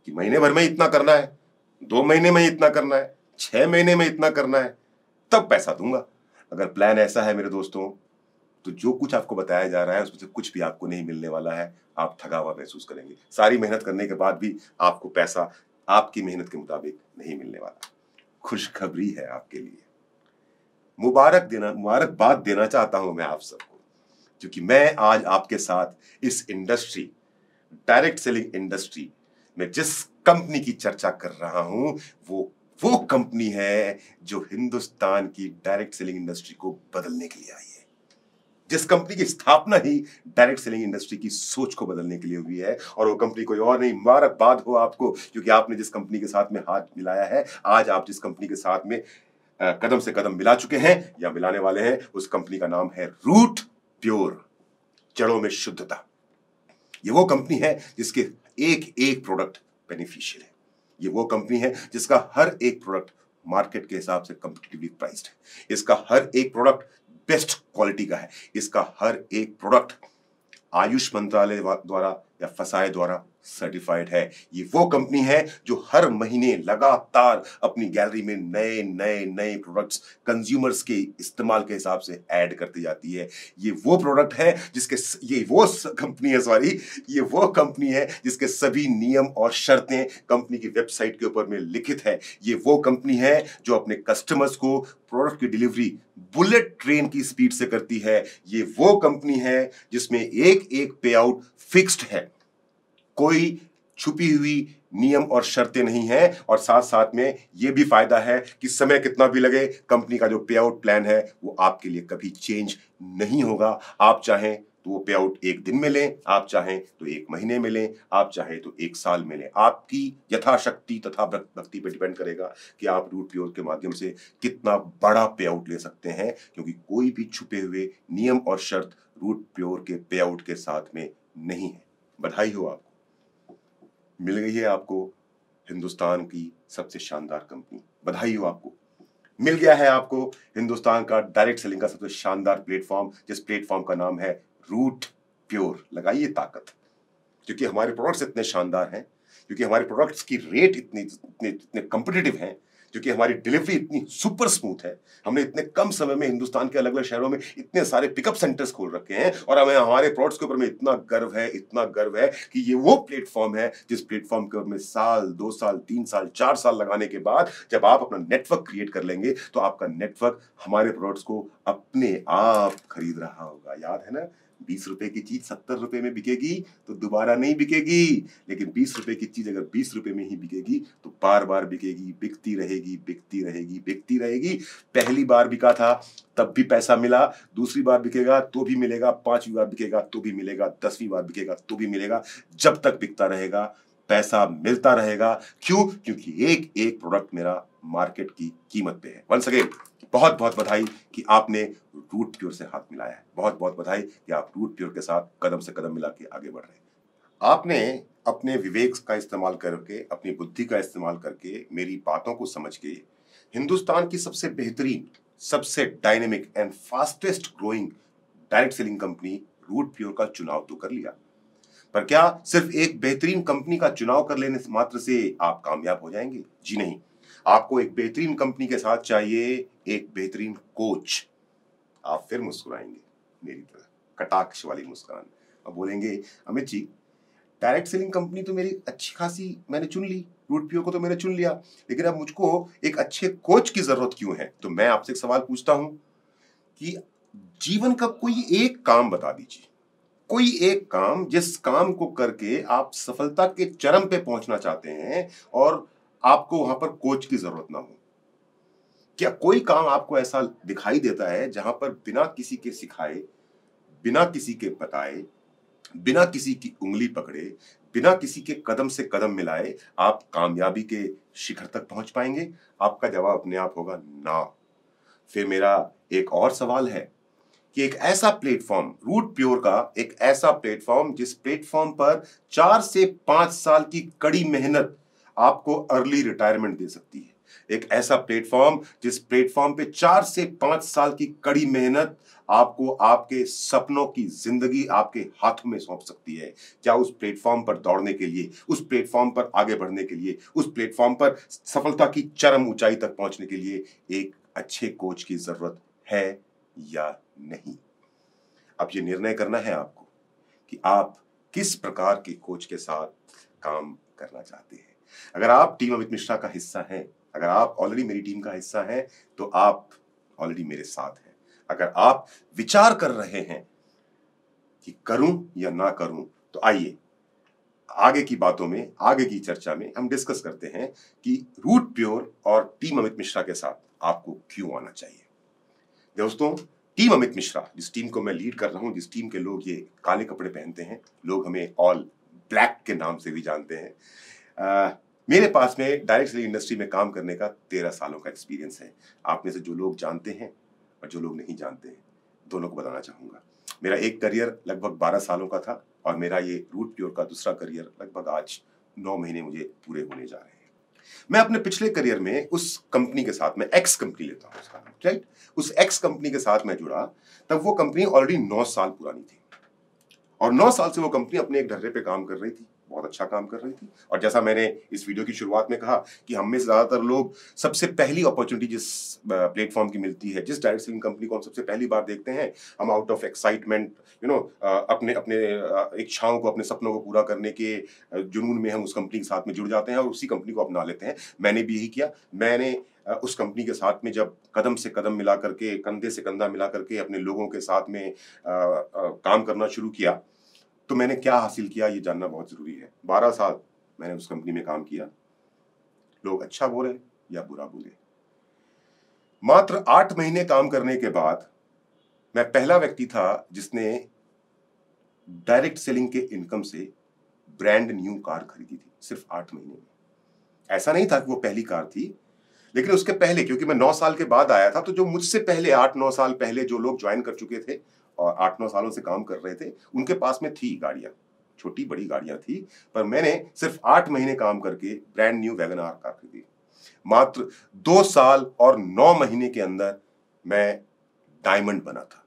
कि महीने भर में इतना करना है, 2 महीने में इतना करना है, 6 महीने में इतना करना है, तब पैसा दूंगा। अगर प्लान ऐसा है मेरे दोस्तों, तो जो कुछ आपको बताया जा रहा है उसमें से कुछ भी आपको नहीं मिलने वाला है। आप ठगा हुआ महसूस करेंगे। सारी मेहनत करने के बाद भी आपको पैसा आपकी मेहनत के मुताबिक नहीं मिलने वाला। खुशखबरी है आपके लिए, मुबारकबाद देना चाहता हूं मैं आप सबको, क्योंकि मैं आज आपके साथ इस इंडस्ट्री, डायरेक्ट सेलिंग इंडस्ट्री में जिस कंपनी की चर्चा कर रहा हूं वो कंपनी है जो हिंदुस्तान की डायरेक्ट सेलिंग इंडस्ट्री को बदलने के लिए आई है। जिस कंपनी की स्थापना ही डायरेक्ट सेलिंग इंडस्ट्री की सोच को बदलने के लिए हुई है, और वो कंपनी कोई और नहीं, मुबारकबाद हो आपको, क्योंकि आपने जिस कंपनी के साथ में हाथ मिलाया है, आज आप जिस कंपनी के साथ में कदम से कदम मिला चुके हैं या मिलाने वाले हैं, उस कंपनी का नाम है रूट प्योर, जड़ों में शुद्धता। ये वो कंपनी है जिसके एक एक प्रोडक्ट बेनिफिशियल है। ये वो कंपनी है जिसका हर एक प्रोडक्ट मार्केट के हिसाब से कॉम्पिटिटिवली प्राइस्ड है। इसका हर एक प्रोडक्ट बेस्ट क्वालिटी का है। इसका हर एक प्रोडक्ट आयुष मंत्रालय द्वारा या फसाए द्वारा सर्टिफाइड है। ये वो कंपनी है जो हर महीने लगातार अपनी गैलरी में नए नए नए प्रोडक्ट्स कंज्यूमर्स के इस्तेमाल के हिसाब से ऐड करती जाती है। ये वो प्रोडक्ट है ये वो कंपनी है जिसके सभी नियम और शर्तें कंपनी की वेबसाइट के ऊपर में लिखित है। ये वो कंपनी है जो अपने कस्टमर्स को प्रोडक्ट की डिलीवरी बुलेट ट्रेन की स्पीड से करती है। ये वो कंपनी है जिसमें एक एक पे आउट फिक्स्ड है, कोई छुपी हुई नियम और शर्तें नहीं है, और साथ साथ में यह भी फायदा है कि समय कितना भी लगे, कंपनी का जो पे आउट प्लान है वो आपके लिए कभी चेंज नहीं होगा। आप चाहें तो वो पे आउट एक दिन में लें, आप चाहें तो एक महीने में लें, आप चाहें तो एक साल में लें। आपकी यथाशक्ति तथा भक्ति पे डिपेंड करेगा कि आप रूट प्योर के माध्यम से कितना बड़ा पे आउट ले सकते हैं, क्योंकि कोई भी छुपे हुए नियम और शर्त रूट प्योर के पे आउट के साथ में नहीं है। बधाई हो आपको, मिल गई है आपको हिंदुस्तान की सबसे शानदार कंपनी। बधाई हो आपको, मिल गया है आपको हिंदुस्तान का डायरेक्ट सेलिंग का सबसे शानदार प्लेटफॉर्म, जिस प्लेटफॉर्म का नाम है रूट प्योर। लगाइए ताकत, क्योंकि हमारे प्रोडक्ट्स इतने शानदार हैं, क्योंकि हमारे प्रोडक्ट्स की रेट इतने कॉम्पिटिटिव हैं, क्योंकि हमारी डिलीवरी इतनी सुपर स्मूथ है। हमने इतने कम समय में हिंदुस्तान के अलग अलग शहरों में इतने सारे पिकअप सेंटर्स खोल रखे हैं, और हमें हमारे प्रोडक्ट्स के ऊपर में इतना गर्व है कि ये वो प्लेटफॉर्म है जिस प्लेटफॉर्म के ऊपर में साल, 2 साल, 3 साल, 4 साल लगाने के बाद जब आप अपना नेटवर्क क्रिएट कर लेंगे, तो आपका नेटवर्क हमारे प्रोडक्ट्स को अपने आप खरीद रहा होगा। याद है ना, 20 रुपए की चीज 70 रुपए में बिकेगी तो दोबारा नहीं बिकेगी, लेकिन 20 रुपए की चीज अगर 20 रुपए में ही बिकेगी तो बार बार बिकेगी, बिकती रहेगी, बिकती रहेगी, बिकती रहेगी। पहली बार बिका था तब भी पैसा मिला, दूसरी बार बिकेगा तो भी मिलेगा, 5वीं बार बिकेगा तो भी मिलेगा, 10वीं बार बिकेगा तो भी मिलेगा। जब तक बिकता रहेगा पैसा मिलता रहेगा। क्यों? क्योंकि एक एक प्रोडक्ट मेरा मार्केट की कीमत पे है। वंस अगेन बहुत बहुत बधाई कि आपने रूट प्योर से हाथ मिलाया है। बहुत बहुत बधाई कि आप रूट प्योर के साथ कदम से कदम मिला के आगे बढ़ रहे हैं। आपने अपने विवेक का इस्तेमाल करके, अपनी बुद्धि का इस्तेमाल करके, मेरी बातों को समझ के हिंदुस्तान की सबसे बेहतरीन, सबसे dynamic and fastest growing direct selling company Root Pure का चुनाव तो कर लिया। पर क्या सिर्फ एक बेहतरीन कंपनी का चुनाव कर लेने मात्र से आप कामयाब हो जाएंगे? जी नहीं, आपको एक बेहतरीन कंपनी के साथ चाहिए एक बेहतरीन कोच। आप फिर मुस्कुराएंगे मेरी तरह, कटाक्ष वाली मुस्कान, और बोलेंगे Amit ji, direct selling company तो मेरी अच्छी खासी मैंने चुन ली, रूट प्योर को तो मैंने चुन लिया, लेकिन अब मुझको एक अच्छे कोच की जरूरत क्यों है? तो मैं आपसे एक सवाल पूछता हूं कि जीवन का कोई एक काम बता दीजिए, कोई एक काम जिस काम को करके आप सफलता के चरम पे पहुंचना चाहते हैं और आपको वहां पर कोच की जरूरत ना हो। क्या कोई काम आपको ऐसा दिखाई देता है जहां पर बिना किसी के सिखाए, बिना किसी के बताए, बिना किसी की उंगली पकड़े, बिना किसी के कदम से कदम मिलाए आप कामयाबी के शिखर तक पहुंच पाएंगे? आपका जवाब अपने आप होगा ना। फिर मेरा एक और सवाल है कि एक ऐसा प्लेटफॉर्म, रूट प्योर का एक ऐसा प्लेटफॉर्म जिस प्लेटफॉर्म पर 4 से 5 साल की कड़ी मेहनत आपको अर्ली रिटायरमेंट दे सकती है, एक ऐसा प्लेटफॉर्म जिस प्लेटफॉर्म पे 4 से 5 साल की कड़ी मेहनत आपको आपके सपनों की जिंदगी आपके हाथों में सौंप सकती है। क्या उस प्लेटफॉर्म पर दौड़ने के लिए, उस प्लेटफॉर्म पर आगे बढ़ने के लिए, उस प्लेटफॉर्म पर सफलता की चरम ऊंचाई तक पहुंचने के लिए एक अच्छे कोच की जरूरत है या नहीं? अब ये निर्णय करना है आपको कि आप किस प्रकार के कोच के साथ काम करना चाहते हैं। अगर आप टीम अमित मिश्रा का हिस्सा हैं, अगर आप ऑलरेडी मेरी टीम का हिस्सा हैं, तो आप ऑलरेडी मेरे साथ हैं। अगर आप विचार कर रहे हैं कि करूं या ना करूं, तो आइए आगे की बातों में, आगे की चर्चा में हम डिस्कस करते हैं कि रूट प्योर और टीम अमित मिश्रा के साथ आपको क्यों आना चाहिए। दोस्तों, टीम अमित मिश्रा, जिस टीम को मैं लीड कर रहा हूं, जिस टीम के लोग ये काले कपड़े पहनते हैं, लोग हमें ऑल ब्लैक के नाम से भी जानते हैं, मेरे पास में डायरेक्ट सेलिंग इंडस्ट्री में काम करने का 13 सालों का एक्सपीरियंस है। आप में से जो लोग जानते हैं और जो लोग नहीं जानते हैं, दोनों को बताना चाहूंगा। मेरा एक करियर लगभग 12 सालों का था और मेरा ये रूट प्योर का दूसरा करियर लगभग आज 9 महीने मुझे पूरे होने जा रहे हैं। मैं अपने पिछले करियर में उस कंपनी के साथ, मैं एक्स कंपनी लेता हूं उसका, राइट, उस एक्स कंपनी के साथ मैं जुड़ा, तब वो कंपनी ऑलरेडी 9 साल पुरानी थी और 9 साल से वो कंपनी अपने एक ढर्रे पे काम कर रही थी, बहुत अच्छा काम कर रही थी। और जैसा मैंने इस वीडियो की शुरुआत में कहा कि हम में से ज्यादातर लोग सबसे पहली अपॉर्चुनिटी जिस प्लेटफॉर्म की मिलती है, जिस डायरेक्ट सेलिंग कंपनी को हम सबसे पहली बार देखते हैं, हम आउट ऑफ एक्साइटमेंट, अपने अपने इच्छाओं को, अपने सपनों को पूरा करने के जुनून में हम उस कंपनी के साथ में जुड़ जाते हैं और उसी कंपनी को अपना लेते हैं। मैंने भी यही किया। मैंने उस कंपनी के साथ में जब कदम से कदम मिला करके, कंधे से कंधा मिला करके अपने लोगों के साथ में काम करना शुरू किया, तो मैंने क्या हासिल किया ये जानना बहुत जरूरी है। 12 साल मैंने उस कंपनी में काम किया, लोग अच्छा बोले या बुरा बोले। मात्र 8 महीने काम करने के बाद मैं पहला व्यक्ति था जिसने डायरेक्ट सेलिंग के इनकम से ब्रांड न्यू कार खरीदी थी सिर्फ 8 महीने में। ऐसा नहीं था कि वो पहली कार थी, लेकिन उसके पहले, क्योंकि मैं 9 साल के बाद आया था, तो जो मुझसे पहले 8-9 साल पहले जो लोग ज्वाइन कर चुके थे और 8-9 सालों से काम कर रहे थे, उनके पास में थी गाड़ियां, छोटी बड़ी गाड़ियां थी। पर मैंने सिर्फ 8 महीने काम करके brand new Wagon R car खरीदी। मात्र 2 साल और 9 महीने के अंदर मैं डायमंड बना था।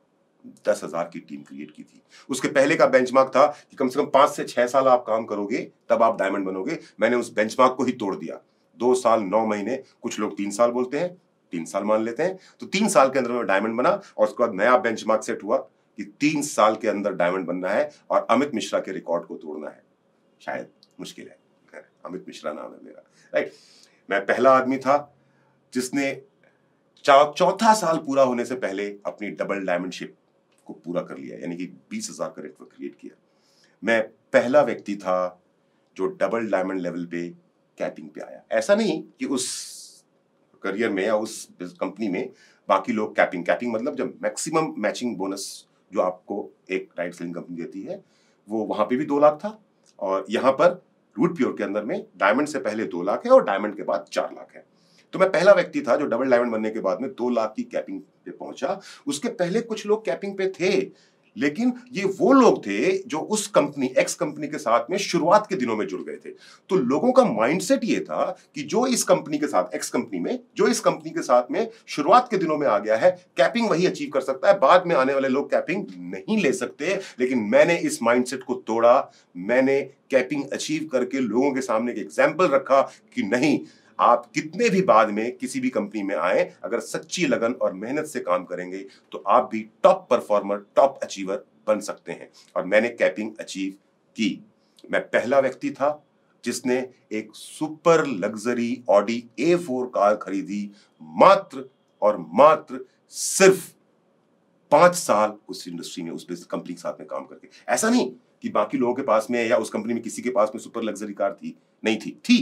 10,000 की टीम क्रिएट की थी। उसके पहले का बेंचमार्क था कि कम से कम 5 से 6 साल आप काम करोगे तब आप डायमंड बनोगे। मैंने उस बेंचमार्क को ही तोड़ दिया। 2 साल 9 महीने, कुछ लोग 3 साल बोलते हैं, 3 साल मान लेते हैं, तो 3 साल के अंदर मैं डायमंड बना। और उसके बाद नया बेंचमार्क सेट हुआ कि 3 साल के अंदर डायमंड बनना है और अमित मिश्रा के रिकॉर्ड को तोड़ना है। शायद मुश्किल है, अमित मिश्रा नाम है मेरा, राइट। मैं पहला आदमी था जिसने चौथा साल पूरा होने से पहले अपनी डबल डायमंडशिप को पूरा कर लिया, यानी कि 20,000 का नेटवर्क क्रिएट किया। मैं पहला व्यक्ति था जो डबल डायमंड लेवल पे कैपिंग पे आया। ऐसा नहीं कि उस करियर में या उस कंपनी में बाकी लोग कैपिंग मतलब जब मैक्सिमम मैचिंग बोनस जो आपको एक राइट सेलिंग कंपनी देती है, वो वहां पे भी 2 लाख था और यहाँ पर रूट प्योर के अंदर में डायमंड से पहले 2 लाख है और डायमंड के बाद 4 लाख है। तो मैं पहला व्यक्ति था जो डबल डायमंड बनने के बाद में 2 लाख की कैपिंग पे पहुंचा। उसके पहले कुछ लोग कैपिंग पे थे, लेकिन ये वो लोग थे जो उस कंपनी एक्स कंपनी के साथ में शुरुआत के दिनों में जुड़ गए थे। तो लोगों का माइंडसेट ये था कि जो इस कंपनी के साथ, एक्स कंपनी में, जो इस कंपनी के साथ में शुरुआत के दिनों में आ गया है, कैपिंग वही अचीव कर सकता है, बाद में आने वाले लोग कैपिंग नहीं ले सकते। लेकिन मैंने इस माइंडसेट को तोड़ा। मैंने कैपिंग अचीव करके लोगों के सामने एक एग्जाम्पल रखा कि नहीं, आप कितने भी बाद में किसी भी कंपनी में आए, अगर सच्ची लगन और मेहनत से काम करेंगे तो आप भी टॉप परफॉर्मर, टॉप अचीवर बन सकते हैं। और मैंने कैपिंग अचीव की। मैं पहला व्यक्ति था जिसने एक super luxury Audi A4 car खरीदी, मात्र और मात्र सिर्फ 5 साल उस इंडस्ट्री में, उस कंपनी के साथ में काम करके। ऐसा नहीं कि बाकी लोगों के पास में या उस कंपनी में किसी के पास में सुपर लग्जरी कार थी, नहीं थी,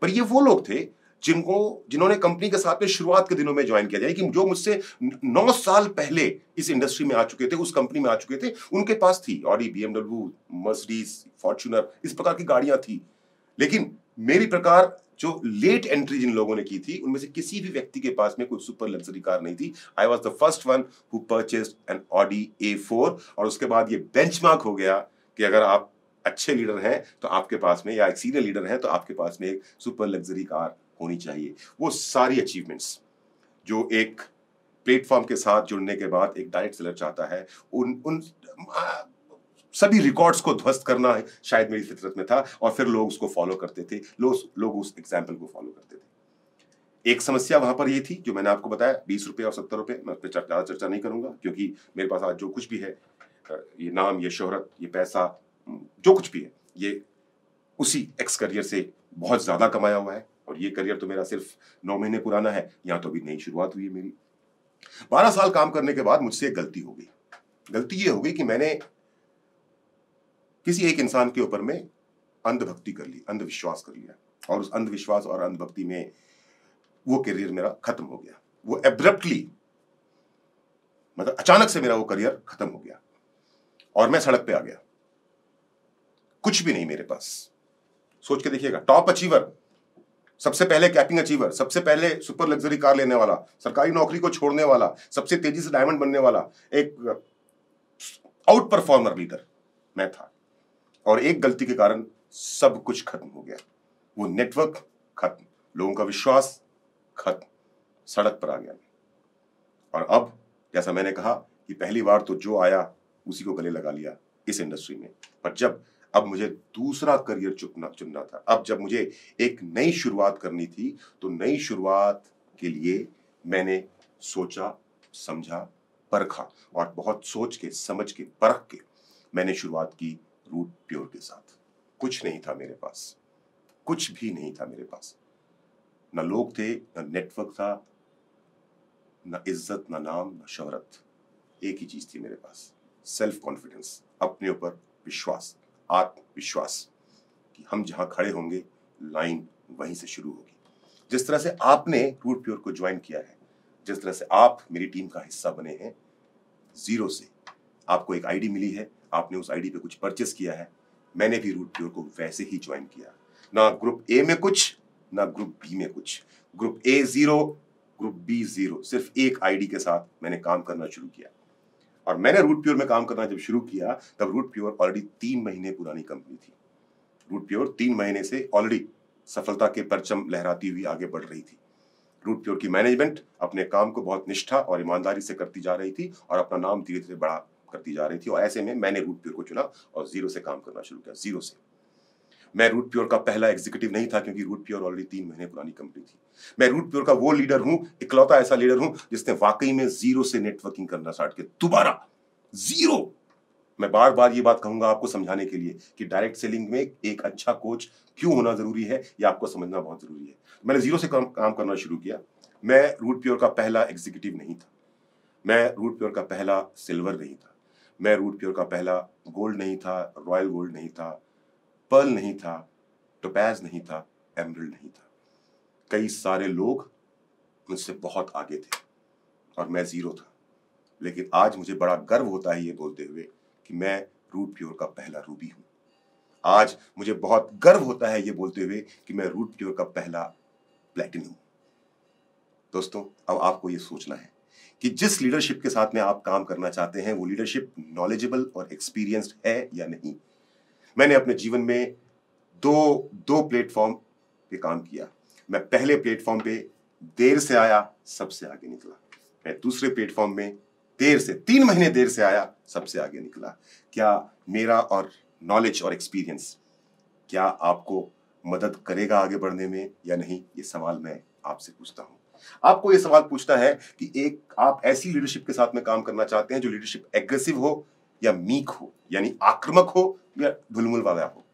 पर ये वो लोग थे जिन्होंने कंपनी के साथ में शुरुआत के दिनों में ज्वाइन किया, यानी कि जो मुझसे 9 साल पहले इस इंडस्ट्री में आ चुके थे, उस कंपनी में आ चुके थे, उनके पास थी ऑडी, BMW, मर्सिडीज, फॉर्च्यूनर, इस प्रकार की गाड़ियां थी। लेकिन मेरी प्रकार जो लेट एंट्री जिन लोगों ने की थी, उनमें से किसी भी व्यक्ति के पास में कोई सुपर लग्जरी कार नहीं थी। I was the first one who purchased an Audi A4। और उसके बाद ये बेंचमार्क हो गया कि अगर आप अच्छे लीडर हैं तो आपके पास में, या एक सीनियर लीडर हैं तो आपके पास में एक सुपर लग्जरी कार होनी चाहिए। वो सारी अचीवमेंट्स जो एक प्लेटफॉर्म के साथ जुड़ने के बाद एक डायरेक्ट सेलर चाहता है, उन सभी रिकॉर्ड्स को ध्वस्त करना है, शायद मेरी फितरत में था। और फिर लोग उसको फॉलो करते थे, लोग उस एग्जाम्पल को फॉलो करते थे। एक समस्या वहां पर ये थी जो मैंने आपको बताया, 20 रुपए और 70 रुपए। मैं उस पर ज्यादा चर्चा नहीं करूंगा, क्योंकि मेरे पास आज जो कुछ भी है, ये नाम, ये शोहरत, ये पैसा, जो कुछ भी है, ये उसी एक्स करियर से बहुत ज्यादा कमाया हुआ है। और ये करियर तो मेरा सिर्फ 9 महीने पुराना है, यहां तो अभी नई शुरुआत हुई है मेरी। 12 साल काम करने के बाद मुझसे एक गलती हो गई। गलती ये हो गई कि मैंने किसी एक इंसान के ऊपर में अंधभक्ति कर ली, अंधविश्वास कर लिया। और उस अंधविश्वास और अंधभक्ति में वो करियर मेरा खत्म हो गया। वो एब्रप्टली, मतलब अचानक से मेरा वो करियर खत्म हो गया और मैं सड़क पे आ गया। कुछ भी नहीं मेरे पास। सोच के देखिएगा, टॉप अचीवर, सबसे पहले कैपिंग अचीवर, सबसे पहले सुपर लग्जरी कार लेने वाला, सरकारी नौकरी को छोड़ने वाला, सबसे तेजी से डायमंड बनने वाला, एक आउट परफॉर्मर लीडर मैं था। और एक गलती के कारण सब कुछ खत्म हो गया। वो नेटवर्क खत्म, लोगों का विश्वास खत्म, सड़क पर आ गया। और अब जैसा मैंने कहा कि पहली बार तो जो आया उसी को गले लगा लिया इस इंडस्ट्री में। पर जब अब मुझे दूसरा करियर चुनना था, अब जब मुझे एक नई शुरुआत करनी थी, तो नई शुरुआत के लिए मैंने सोचा, समझा, परखा, और बहुत सोच के, समझ के, परख के मैंने शुरुआत की रूट प्योर के साथ। कुछ नहीं था मेरे पास, कुछ भी नहीं था मेरे पास। न लोग थे, न नेटवर्क था, न इज्जत, न नाम, न शोहरत। एक ही चीज थी मेरे पास, सेल्फ कॉन्फिडेंस, अपने ऊपर विश्वास, आत्मविश्वास कि हम जहां खड़े होंगे लाइन वहीं से शुरू होगी। जिस तरह से आपने रूट प्योर को ज्वाइन किया है, जिस तरह से आप मेरी टीम का हिस्सा बने हैं, जीरो से आपको एक आईडी मिली है, आपने उस आईडी पे कुछ परचेस किया है, मैंने भी रूट प्योर को वैसे ही ज्वाइन किया। ना ग्रुप ए में कुछ, ना ग्रुप बी में कुछ। ग्रुप ए 0, ग्रुप बी 0, सिर्फ एक आईडी के साथ मैंने काम करना शुरू किया। और मैंने रूट प्योर में काम करना जब शुरू किया तब रूट प्योर ऑलरेडी 3 महीने पुरानी कंपनी थी। रूट प्योर 3 महीने से ऑलरेडी सफलता के परचम लहराती हुई आगे बढ़ रही थी। रूट प्योर की मैनेजमेंट अपने काम को बहुत निष्ठा और ईमानदारी से करती जा रही थी और अपना नाम धीरे धीरे बड़ा करती जा रही थी। और ऐसे में मैंने रूट प्योर को चुना और 0 से काम करना शुरू किया। 0 से मैं रूट प्योर का पहला एग्जीक्यूटिव नहीं था, क्योंकि रूट प्योर ऑलरेडी 3 महीने पुरानी कंपनी थी। मैं रूट प्योर का वो लीडर हूं, इकलौता ऐसा लीडर हूं जिसने वाकई में 0 से नेटवर्किंग करना स्टार्ट किया। दोबारा 0। मैं बार बार ये बात कहूंगा आपको समझाने के लिए कि डायरेक्ट सेलिंग में एक अच्छा कोच क्यों होना जरूरी है, यह आपको समझना बहुत जरूरी है। मैंने 0 से काम करना शुरू किया। मैं रूट प्योर का पहला एग्जीक्यूटिव नहीं था, मैं रूट प्योर का पहला सिल्वर नहीं था, मैं रूट प्योर का पहला गोल्ड नहीं था, रॉयल गोल्ड नहीं था, पर्ल नहीं था, टोपैज नहीं था, एमरल्ड नहीं था। कई सारे लोग मुझसे बहुत आगे थे और मैं 0 था। लेकिन आज मुझे बड़ा गर्व होता है ये बोलते हुए कि मैं रूट प्योर का पहला रूबी हूं। आज मुझे बहुत गर्व होता है ये बोलते हुए कि मैं रूट प्योर का पहला प्लैटिनम हूं। दोस्तों, अब आपको ये सोचना है कि जिस लीडरशिप के साथ में आप काम करना चाहते हैं वो लीडरशिप नॉलेजेबल और एक्सपीरियंस्ड है या नहीं। मैंने अपने जीवन में दो प्लेटफॉर्म पे काम किया। मैं पहले प्लेटफॉर्म पे देर से आया, सबसे आगे निकला। मैं दूसरे प्लेटफॉर्म में देर से 3 महीने देर से आया, सबसे आगे निकला। क्या मेरा और नॉलेज और एक्सपीरियंस क्या आपको मदद करेगा आगे बढ़ने में या नहीं, ये सवाल मैं आपसे पूछता हूं। आपको ये सवाल पूछना है कि एक आप ऐसी लीडरशिप के साथ में काम करना चाहते हैं जो लीडरशिप एग्रेसिव हो या मीक हो, यानी आक्रामक हो या धुलमुल वाला हो।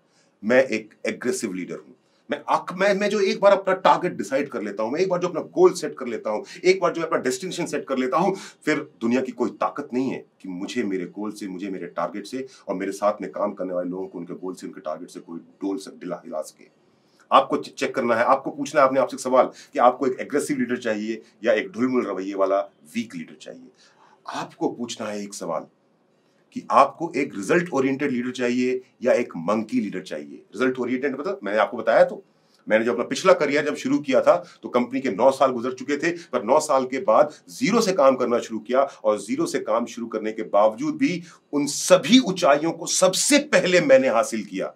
मैं एक एग्रेसिव लीडर हूं। मैं जो एक बार अपना टारगेट डिसाइड कर लेता हूं, मैं एक बार जो अपना गोल सेट कर लेता हूं, एक बार जो अपना डेस्टिनेशन सेट कर लेता हूं, फिर दुनिया की कोई ताकत नहीं है कि मुझे मेरे गोल से, मुझे मेरे टारगेट से और मेरे साथ में काम करने वाले लोगों को उनके गोल से, उनके टारगेट से कोई हिला सके। आपको चेक करना है, आपको पूछना है अपने आप से सवाल कि आपको एक एग्रेसिव लीडर चाहिए या एक ढुलमुल रवैये वाला वीक लीडर चाहिए। आपको पूछना है एक सवाल कि आपको एक रिजल्ट ओरिएंटेड लीडर चाहिए या एक मंकी लीडर चाहिए। रिजल्ट ओरिएंटेड मतलब मैंने आपको बताया, तो मैंने जब अपना पिछला करियर जब शुरू किया था तो कंपनी के 9 साल गुजर चुके थे, पर 9 साल के बाद 0 से काम करना शुरू किया और 0 से काम शुरू करने के बावजूद भी उन सभी ऊंचाइयों को सबसे पहले मैंने हासिल किया।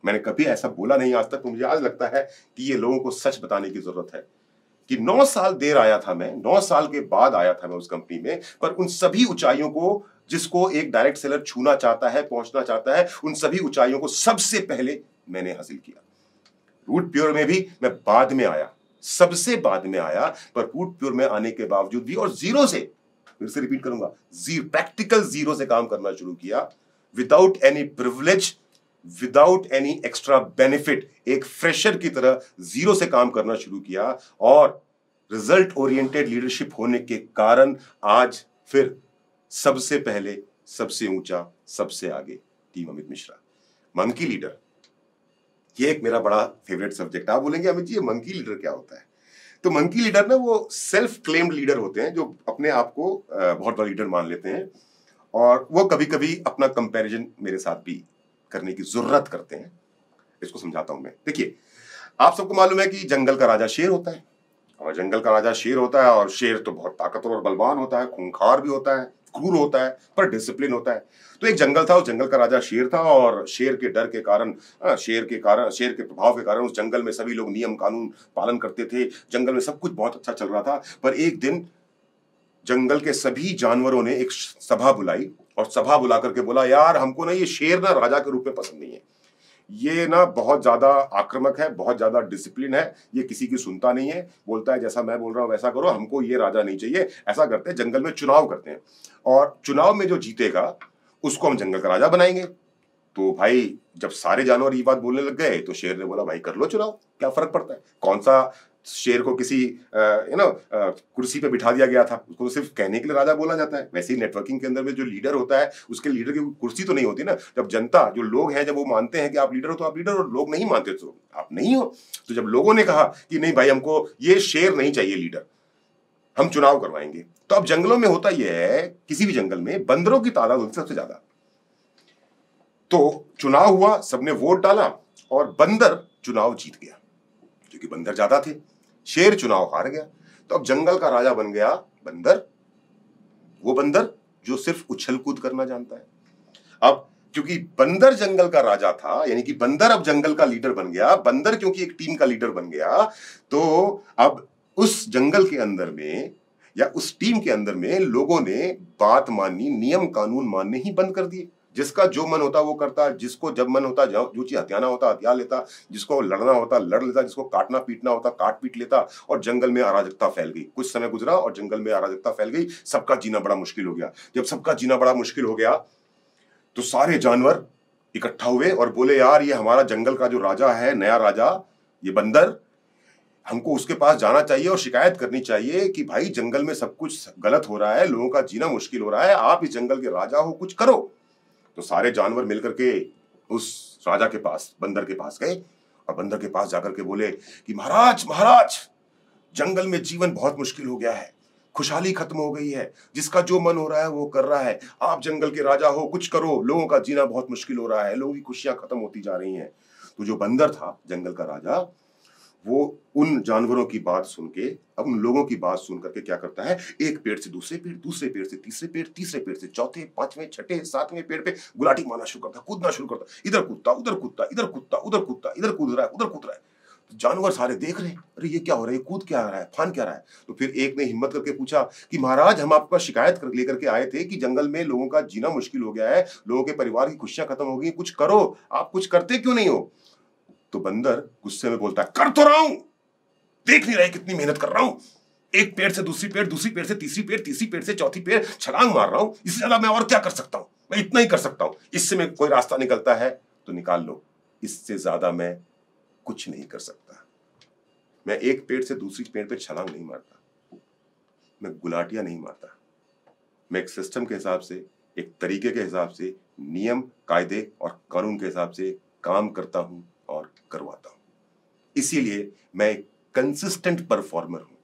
मैंने कभी ऐसा बोला नहीं आज तक, तो मुझे आज लगता है कि ये लोगों को सच बताने की जरूरत है कि 9 साल देर आया था मैं, 9 साल के बाद आया था मैं उस कंपनी में, पर उन सभी ऊंचाइयों को जिसको एक डायरेक्ट सेलर छूना चाहता है, पहुंचना चाहता है, उन सभी ऊंचाइयों को सबसे पहले मैंने हासिल किया। रूट प्योर में भी मैं बाद में आया, सबसे बाद में आया, पर रूट प्योर में आने के बावजूद भी और 0 से, फिर से रिपीट करूंगा, प्रैक्टिकल 0 से काम करना शुरू किया, without any privilege, without any extra benefit, एक फ्रेशर की तरह 0 से काम करना शुरू किया और रिजल्ट ओरिएंटेड लीडरशिप होने के कारण आज फिर सबसे पहले, सबसे ऊंचा, सबसे आगे team Amit Mishra. Monkey leader, ये एक मेरा बड़ा फेवरेट सब्जेक्ट। आप बोलेंगे अमित जी ये मंकी लीडर क्या होता है? तो मंकी लीडर ना वो सेल्फ क्लेम्ड लीडर होते हैं जो अपने आप को बहुत बड़ा लीडर मान लेते हैं और वो कभी कभी अपना कंपैरिजन मेरे साथ भी करने की जरूरत करते हैं। इसको समझाता हूं मैं। देखिए, आप सबको मालूम है कि जंगल का राजा शेर होता है और जंगल का राजा शेर होता है और शेर तो बहुत ताकतवर और बलवान होता है, खूंखार भी होता है, क्रूर होता है, पर डिसिप्लिन होता है। तो एक जंगल था, उस जंगल का राजा शेर था और शेर के डर के कारण, शेर के प्रभाव के कारण उस जंगल में सभी लोग नियम कानून पालन करते थे। जंगल में सब कुछ बहुत अच्छा चल रहा था, पर एक दिन जंगल के सभी जानवरों ने एक सभा बुलाई और सभा बुला करके बोला, यार हमको ना ये शेर ना राजा के रूप में पसंद नहीं है, ये ना बहुत ज्यादा आक्रामक है, बहुत ज्यादा डिसिप्लिन है, ये किसी की सुनता नहीं है, बोलता है जैसा मैं बोल रहा हूं वैसा करो, हमको ये राजा नहीं चाहिए। ऐसा करते हैं, जंगल में चुनाव करते हैं और चुनाव में जो जीतेगा उसको हम जंगल का राजा बनाएंगे। तो भाई जब सारे जानवर ये बात बोलने लग गए तो शेर ने बोला, भाई कर लो चुनाव, क्या फर्क पड़ता है। कौन सा शेर को किसी कुर्सी पे बिठा दिया गया था, उसको सिर्फ कहने के लिए राजा बोला जाता है। वैसे ही नेटवर्किंग के अंदर में जो लीडर होता है उसके लीडर की कुर्सी तो नहीं होती ना। जब जनता, जो लोग हैं, जब वो मानते हैं कि आप लीडर हो तो आप लीडर, और लोग नहीं मानते तो आप नहीं हो। तो जब लोगों ने कहा कि नहीं भाई हमको ये शेर नहीं चाहिए लीडर, हम चुनाव करवाएंगे, तो अब जंगलों में होता यह है, किसी भी जंगल में बंदरों की तादाद सबसे ज्यादा। तो चुनाव हुआ, सबने वोट डाला और बंदर चुनाव जीत गया, क्योंकि बंदर ज्यादा थे। शेर चुनाव हार गया, तो अब जंगल का राजा बन गया बंदर, वो बंदर जो सिर्फ उछल कूद करना जानता है। अब क्योंकि बंदर जंगल का राजा था, यानी कि बंदर अब जंगल का लीडर बन गया, बंदर क्योंकि एक टीम का लीडर बन गया, तो अब उस जंगल के अंदर में या उस टीम के अंदर में लोगों ने बात माननी, नियम कानून मानने ही बंद कर दिए। जिसका जो मन होता वो करता, जिसको जब मन होता जो चीज हथियाना होता हथिया लेता, जिसको लड़ना होता लड़ लेता, जिसको काटना पीटना होता काट पीट लेता, और जंगल में अराजकता फैल गई। कुछ समय गुजरा और जंगल में अराजकता फैल गई, सबका जीना बड़ा मुश्किल हो गया। जब सबका जीना बड़ा मुश्किल हो गया तो सारे जानवर इकट्ठा हुए और बोले, यार ये हमारा जंगल का जो राजा है, नया राजा, ये बंदर, हमको उसके पास जाना चाहिए और शिकायत करनी चाहिए कि भाई जंगल में सब कुछ गलत हो रहा है, लोगों का जीना मुश्किल हो रहा है, आप इस जंगल के राजा हो, कुछ करो। तो सारे जानवर मिलकर के उस राजा के पास, बंदर के पास गए और बंदर के पास जाकर के बोले कि महाराज महाराज, जंगल में जीवन बहुत मुश्किल हो गया है, खुशहाली खत्म हो गई है, जिसका जो मन हो रहा है वो कर रहा है, आप जंगल के राजा हो, कुछ करो, लोगों का जीना बहुत मुश्किल हो रहा है, लोगों की खुशियां खत्म होती जा रही हैं। तो जो बंदर था जंगल का राजा, वो उन जानवरों की बात सुन के, अब उन लोगों की बात सुन करके क्या करता है, एक पेड़ से दूसरे पेड़, दूसरे पेड़ से तीसरे पेड़, तीसरे पेड़ से चौथे, पांचवें, छठे, सातवें पेड़ पे गुलाटी मारना शुरू करता, कूदना शुरू करता, इधर कूदता उधर कूदता, इधर कूदता उधर कूदता, इधर कूद रहा है उधर कूद रहा है। तो जानवर सारे देख रहे हैं, अरे ये क्या हो रहा है, कूद क्या रहा है, फान क्या रहा है। तो फिर एक ने हिम्मत करके पूछा कि महाराज, हम आपका शिकायत लेकर के आए थे कि जंगल में लोगों का जीना मुश्किल हो गया है, लोगों के परिवार की खुशियां खत्म हो गई, कुछ करो, आप कुछ करते क्यों नहीं हो। तो बंदर गुस्से में बोलता है, कर तो रहा हूं, देख नहीं रहे कितनी मेहनत कर रहा हूं, एक पेड़ से दूसरी पेड़, दूसरी पेड़ से तीसरी पेड़, तीसरी पेड़ से चौथी पेड़ छलांग मार रहा हूं, इससे ज्यादा मैं और क्या कर सकता हूं, मैं इतना ही कर सकता हूं, इससे में कोई रास्ता निकलता है तो निकाल लो, इससे ज्यादा मैं कुछ नहीं कर सकता। मैं एक पेड़ से दूसरी पेड़ पे छलांग नहीं मारता, मैं गुलाटियां नहीं मारता, मैं एक सिस्टम के हिसाब से, एक तरीके के हिसाब से, नियम कायदे और कानून के हिसाब से काम करता हूं और करवाता हूं। इसीलिए मैं एक कंसिस्टेंट परफॉर्मर हूं,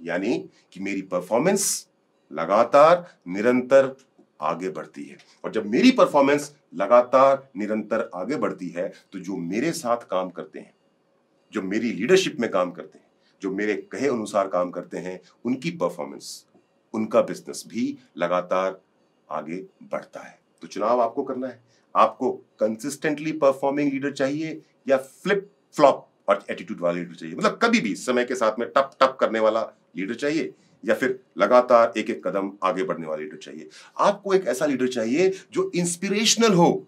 यानी कि मेरी परफॉर्मेंस लगातार निरंतर आगे बढ़ती है। और जब मेरी परफॉर्मेंस लगातार निरंतर आगे बढ़ती है तो जो मेरे साथ काम करते हैं, जो मेरी लीडरशिप में काम करते हैं, जो मेरे कहे अनुसार काम करते हैं, उनकी परफॉर्मेंस, उनका बिजनेस भी लगातार आगे बढ़ता है। तो चुनाव आपको करना है, आपको कंसिस्टेंटली परफॉर्मिंग लीडर चाहिए या फ्लिप फ्लॉप और एटीट्यूड वाला लीडर चाहिए, मतलब कभी भी समय के साथ में टप टप करने वाला लीडर चाहिए, या फिर लगातार एक एक कदम आगे बढ़ने वाला लीडर चाहिए। आपको एक ऐसा लीडर चाहिए जो इंस्पिरेशनल हो,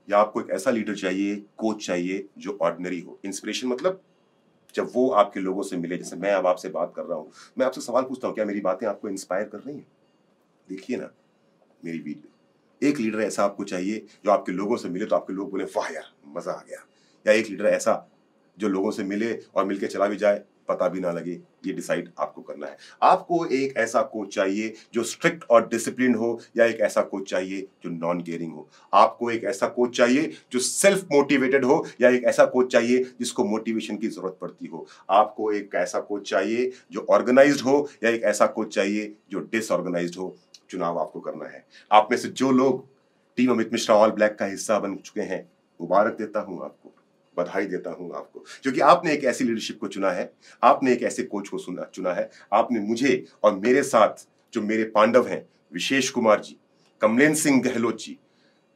या आपको एक ऐसा लीडर चाहिए, कोच चाहिए जो ऑर्डिनरी हो। इंस्पिरेशन मतलब जब वो आपके लोगों से मिले, जैसे मैं अब आपसे बात कर रहा हूं, मैं आपसे सवाल पूछता हूं, क्या मेरी बातें आपको इंस्पायर कर रही हैं? देखिए ना मेरी वीडियो। एक लीडर ऐसा आपको चाहिए जो आपके लोगों से मिले तो आपके लोग बोले, वाह यार मजा आ गया, या एक लीडर ऐसा जो लोगों से मिले और मिलके चला भी जाए, पता भी ना लगे। ये डिसाइड आपको करना है। आपको एक ऐसा कोच चाहिए जो स्ट्रिक्ट और डिसिप्लिन हो, या एक ऐसा कोच चाहिए जो नॉन केयरिंग हो। आपको एक ऐसा कोच चाहिए जो सेल्फ मोटिवेटेड हो, या एक ऐसा कोच चाहिए जिसको मोटिवेशन की जरूरत पड़ती हो। आपको एक ऐसा कोच चाहिए जो ऑर्गेनाइज्ड हो, या एक ऐसा कोच चाहिए जो डिसऑर्गेनाइज्ड हो। चुनाव आपको करना है। आप में से जो लोग team Amit Mishra all black का हिस्सा बन चुके हैं, मुबारक देता हूं आपको, बधाई देता हूं आपको, क्योंकि आपने एक ऐसी लीडरशिप को चुना है, आपने एक ऐसे कोच को चुना है। आपने मुझे और मेरे साथ जो मेरे पांडव हैं, विशेष कुमार जी, कमलेन सिंह गहलोत जी,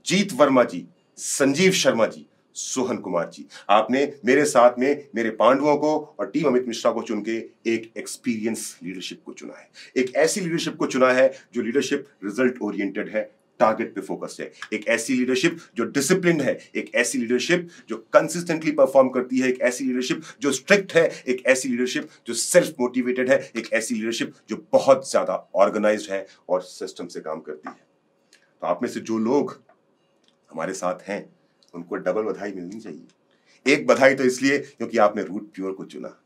जीत वर्मा जी, संजीव शर्मा जी, सोहन कुमार जी, आपने मेरे साथ में मेरे पांडवों को और टीम अमित मिश्रा को चुन के एक एक्सपीरियंस लीडरशिप को चुना है। एक ऐसी लीडरशिप को चुना है जो लीडरशिप रिजल्ट ओरिएंटेड है, टारगेट पे फोकस्ड है। एक ऐसी लीडरशिप जो डिसिप्लिन है, एक ऐसी लीडरशिप जो कंसिस्टेंटली परफॉर्म करती है, एक ऐसी लीडरशिप जो स्ट्रिक्ट है, एक ऐसी लीडरशिप जो सेल्फ मोटिवेटेड है, एक ऐसी लीडरशिप जो बहुत ज्यादा ऑर्गेनाइज्ड है और सिस्टम से काम करती है। तो आप में से जो लोग हमारे साथ हैं उनको डबल बधाई मिलनी चाहिए। एक बधाई तो इसलिए क्योंकि आपने रूट प्योर को चुना,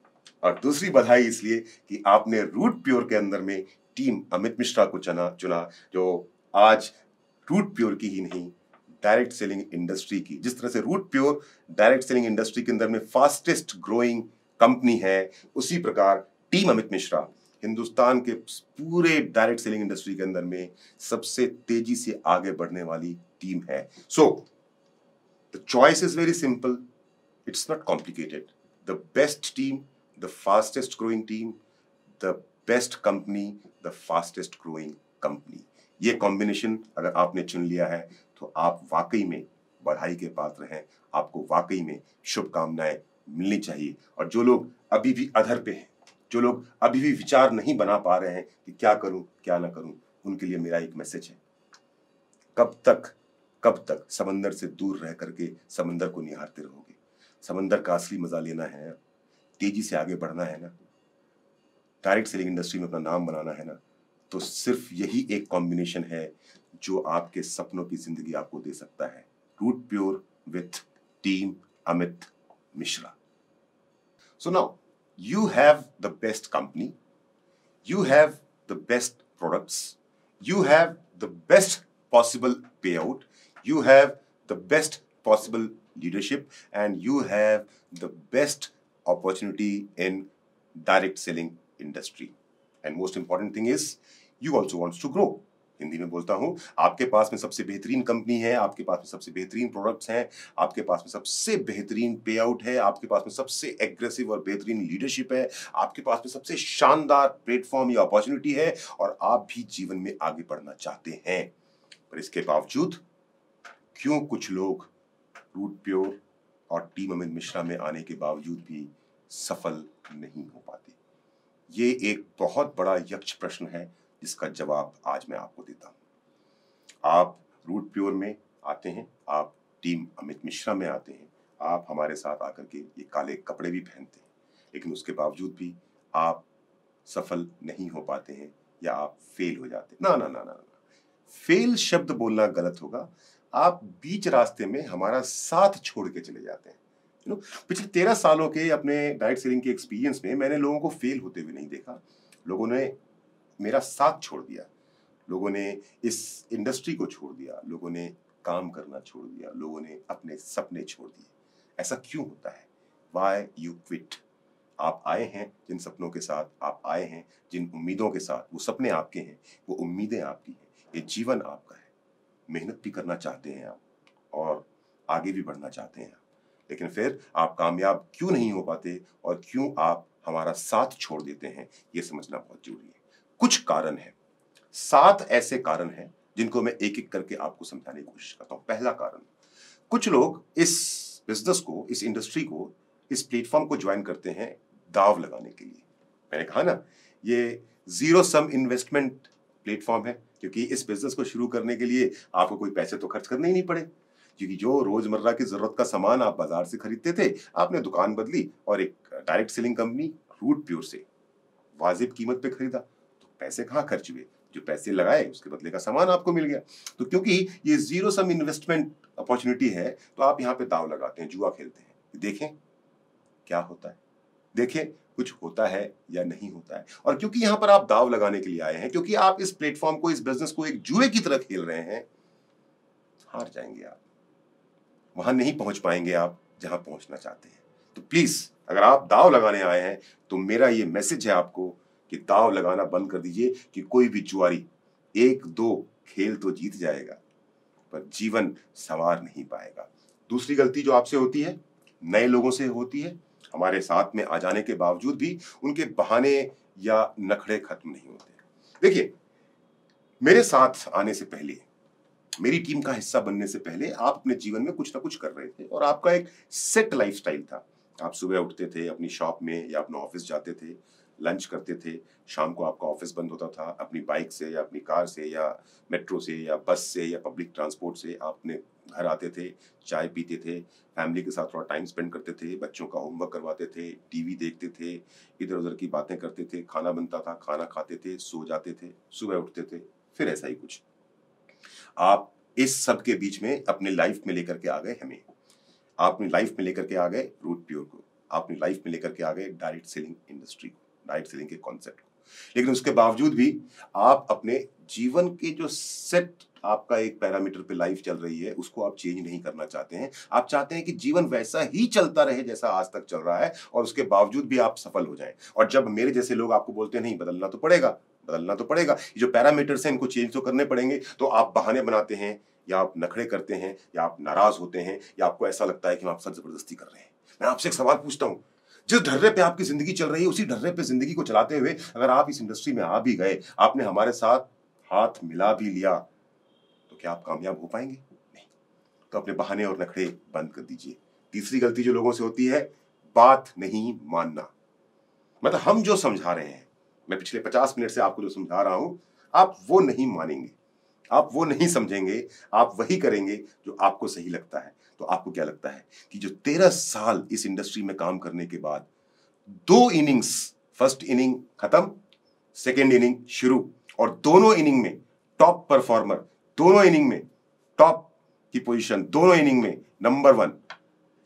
और दूसरी बधाई इसलिए कि आपने रूट प्योर के अंदर में टीम अमित मिश्रा को चुना, जो आज रूट प्योर की ही नहीं, डायरेक्ट सेलिंग इंडस्ट्री की, जिस तरह से Root Pure direct selling industry के अंदर में फास्टेस्ट ग्रोइंग कंपनी है, उसी प्रकार टीम अमित मिश्रा हिंदुस्तान के पूरे डायरेक्ट सेलिंग इंडस्ट्री के अंदर में सबसे तेजी से आगे बढ़ने वाली टीम है। So the choice is very simple, it's not complicated. The best team, the fastest growing team, the best company, the fastest growing company. ये कॉम्बिनेशन अगर आपने चुन लिया है तो आप वाकई में बधाई के पात्र हैं, आपको वाकई में शुभकामनाएं मिलनी चाहिए। और जो लोग अभी भी अधर पे हैं, जो लोग अभी भी विचार नहीं बना पा रहे हैं कि क्या करूं क्या ना करूं, उनके लिए मेरा एक मैसेज है, कब तक समंदर से दूर रह करके समंदर को निहारते रहोगे? समंदर का असली मजा लेना है, तेजी से आगे बढ़ना है ना, डायरेक्ट सेलिंग इंडस्ट्री में अपना नाम बनाना है ना, तो सिर्फ यही एक कॉम्बिनेशन है जो आपके सपनों की जिंदगी आपको दे सकता है। Root Pure with team Amit Mishra. So now you have the best company, you have the best products, you have the best possible payout, you have the best possible leadership, and you have the best opportunity in direct selling industry. And most important thing is you also wants to grow. Hindi में बोलता हूं, आपके पास में सबसे बेहतरीन company है, आपके पास में सबसे बेहतरीन प्रोडक्ट्स हैं, आपके पास में सबसे बेहतरीन पे आउट है, आपके पास में सबसे एग्रेसिव और बेहतरीन लीडरशिप है, आपके पास में सबसे शानदार प्लेटफॉर्म या अपॉर्चुनिटी है, और आप भी जीवन में आगे बढ़ना चाहते हैं। पर इसके बावजूद क्यों कुछ लोग रूट प्योर और टीम अमित मिश्रा में आने के बावजूद भी सफल नहीं हो पाते? ये एक बहुत बड़ा यक्ष प्रश्न है जिसका जवाब आज मैं आपको देता हूं। आप रूट प्योर में आते हैं, आप टीम अमित मिश्रा में आते हैं, आप हमारे साथ आकर के ये काले कपड़े भी पहनते हैं, लेकिन उसके बावजूद भी आप सफल नहीं हो पाते हैं या आप फेल हो जाते हैं। ना ना ना ना ना, फेल शब्द बोलना गलत होगा। आप बीच रास्ते में हमारा साथ छोड़ के चले जाते हैं। पिछले 13 सालों के अपने डायरेक्ट सेलिंग के एक्सपीरियंस में मैंने लोगों को फेल होते हुए नहीं देखा। लोगों ने मेरा साथ छोड़ दिया, लोगों ने इस इंडस्ट्री को छोड़ दिया, लोगों ने काम करना छोड़ दिया, लोगों ने अपने सपने छोड़ दिए। ऐसा क्यों होता है? Why you quit? आप आए हैं जिन सपनों के साथ, आप आए हैं जिन उम्मीदों के साथ, वो सपने आपके हैं, वो उम्मीदें आपकी हैं, ये जीवन आपका है। मेहनत भी करना चाहते हैं आप और आगे भी बढ़ना चाहते हैं आप, लेकिन फिर आप कामयाब क्यों नहीं हो पाते और क्यों आप हमारा साथ छोड़ देते हैं, ये समझना बहुत जरूरी है। कुछ कारण है, 7 ऐसे कारण हैं जिनको मैं एक एक करके आपको समझाने की कोशिश करता हूं। पहला कारण, कुछ लोग इस बिजनेस को, इस इंडस्ट्री को, इस प्लेटफॉर्म को ज्वाइन करते हैं दाव लगाने के लिए। मैंने कहा ना, ये जीरो सम इन्वेस्टमेंट प्लेटफॉर्म है, क्योंकि इस बिजनेस को शुरू करने के लिए आपको कोई पैसे तो खर्च करने ही नहीं पड़े, क्योंकि जो रोजमर्रा की जरूरत का सामान आप बाजार से खरीदते थे, आपने दुकान बदली और एक direct selling company Root Pure से वाजिब कीमत पे खरीदा, तो पैसे कहाँ खर्च हुए? जो पैसे लगाए उसके बदले का सामान आपको मिल गया। तो क्योंकि ये जीरो सम इन्वेस्टमेंट अपॉर्चुनिटी है, तो आप यहाँ पे दाव लगाते हैं, जुआ खेलते हैं। देखें क्या होता है, देखें कुछ होता है या नहीं होता है। और क्योंकि यहाँ पर आप दाव लगाने के लिए आए हैं, क्योंकि आप इस प्लेटफॉर्म को, इस बिजनेस को एक जुए की तरह खेल रहे हैं, हार जाएंगे आप, वहां नहीं पहुंच पाएंगे आप जहां पहुंचना चाहते हैं। तो प्लीज, अगर आप दाव लगाने आए हैं तो मेरा ये मैसेज है आपको कि दाव लगाना बंद कर दीजिए, कि कोई भी जुआरी 1-2 खेल तो जीत जाएगा पर जीवन संवार नहीं पाएगा। दूसरी गलती जो आपसे होती है, नए लोगों से होती है। हमारे साथ में आ जाने के बावजूद भी उनके बहाने या नखड़े खत्म नहीं होते। देखिए, मेरे साथ आने से पहले, मेरी टीम का हिस्सा बनने से पहले आप अपने जीवन में कुछ ना कुछ कर रहे थे और आपका एक सेट लाइफस्टाइल था। आप सुबह उठते थे, अपनी शॉप में या अपना ऑफिस जाते थे, लंच करते थे, शाम को आपका ऑफिस बंद होता था, अपनी बाइक से या अपनी कार से या मेट्रो से या बस से या पब्लिक ट्रांसपोर्ट से आप अपने घर आते थे, चाय पीते थे, फैमिली के साथ थोड़ा टाइम स्पेंड करते थे, बच्चों का होमवर्क करवाते थे, टीवी देखते थे, इधर उधर की बातें करते थे, खाना बनता था, खाना खाते थे, सो जाते थे, सुबह उठते थे, फिर ऐसा ही कुछ। आप इस सब के बीच में अपने लाइफ में लेकर के आ गए हमें, आप अपनी लाइफ में लेकर के आ गए रूट प्योर को, आप अपनी लाइफ में लेकर के आ गए डायरेक्ट सेलिंग इंडस्ट्री को, डायरेक्ट सेलिंग के कॉन्सेप्ट को। लेकिन उसके बावजूद भी आप अपने जीवन के जो सेट आपका एक पैरामीटर पे लाइफ चल रही है, उसको आप चेंज नहीं करना चाहते हैं। आप चाहते हैं कि जीवन वैसा ही चलता रहे जैसा आज तक चल रहा है और उसके बावजूद भी आप सफल हो जाएं। और जब मेरे जैसे लोग आपको बोलते हैं नहीं बदलना तो पड़ेगा, बदलना तो पड़ेगा, ये जो पैरामीटर्स हैं इनको चेंज तो करने पड़ेंगे, तो आप बहाने बनाते हैं या आप नखरे करते हैं या आप नाराज होते हैं या आपको ऐसा लगता है कि हम आपसे जबरदस्ती कर रहे हैं। मैं आपसे एक सवाल पूछता हूं, जिस ढर्रे पे आपकी जिंदगी चल रही है उसी ढर्रे पे जिंदगी को चलाते हुए अगर आप इस इंडस्ट्री में आ भी गए, आपने हमारे साथ हाथ मिला भी लिया, तो क्या आप कामयाब हो पाएंगे? नहीं। तो अपने बहाने और नखरे बंद कर दीजिए। तीसरी गलती जो लोगों से होती है, बात नहीं मानना। मतलब हम जो समझा रहे हैं, मैं पिछले 50 मिनट से आपको जो समझा रहा हूं, आप वो नहीं मानेंगे, आप वो नहीं समझेंगे, आप वही करेंगे जो आपको सही लगता है। तो आपको क्या लगता है कि जो 13 साल इस इंडस्ट्री में काम करने के बाद 2 इनिंग्स, फर्स्ट इनिंग खत्म, सेकेंड इनिंग शुरू, और दोनों इनिंग में टॉप परफॉर्मर, दोनों इनिंग में टॉप की पोजीशन, दोनों इनिंग में नंबर 1,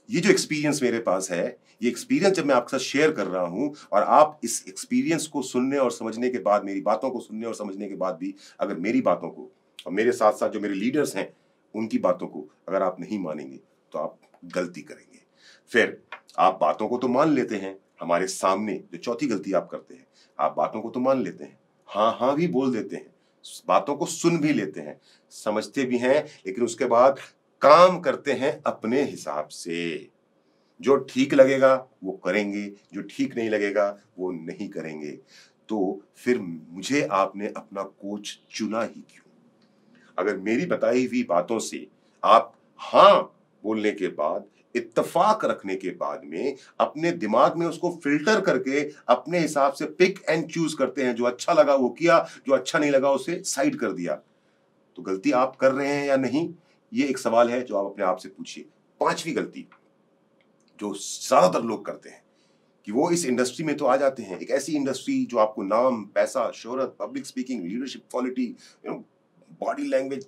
ये जो एक्सपीरियंस मेरे पास है, ये एक्सपीरियंस जब मैं आपके साथ शेयर कर रहा हूं और आप इस एक्सपीरियंस को सुनने और समझने के बाद, मेरी बातों को सुनने और समझने के बाद भी अगर मेरी बातों को और मेरे साथ साथ जो मेरे लीडर्स हैं उनकी बातों को अगर आप नहीं मानेंगे तो आप गलती करेंगे। फिर आप बातों को तो मान लेते हैं, हमारे सामने जो चौथी गलती आप करते हैं, आप बातों को तो मान लेते हैं, हाँ हाँ भी बोल देते हैं, बातों को सुन भी लेते हैं, समझते भी हैं, लेकिन उसके बाद काम करते हैं अपने हिसाब से। जो ठीक लगेगा वो करेंगे, जो ठीक नहीं लगेगा वो नहीं करेंगे। तो फिर मुझे आपने अपना कोच चुना ही क्यों? अगर मेरी बताई हुई बातों से आप हाँ बोलने के बाद, इत्तेफाक रखने के बाद में अपने दिमाग में उसको फिल्टर करके अपने हिसाब से पिक एंड चूज करते हैं, जो अच्छा लगा वो किया, जो अच्छा नहीं लगा उसे साइड कर दिया, तो गलती आप कर रहे हैं या नहीं, ये एक सवाल है जो आप अपने आप से पूछिए। पांचवी गलती जो ज्यादातर लोग करते हैं कि वो इस इंडस्ट्री में तो आ जाते हैं, एक ऐसी इंडस्ट्री जो आपको नाम, पैसा, शोहरत, public speaking, leadership quality, body language,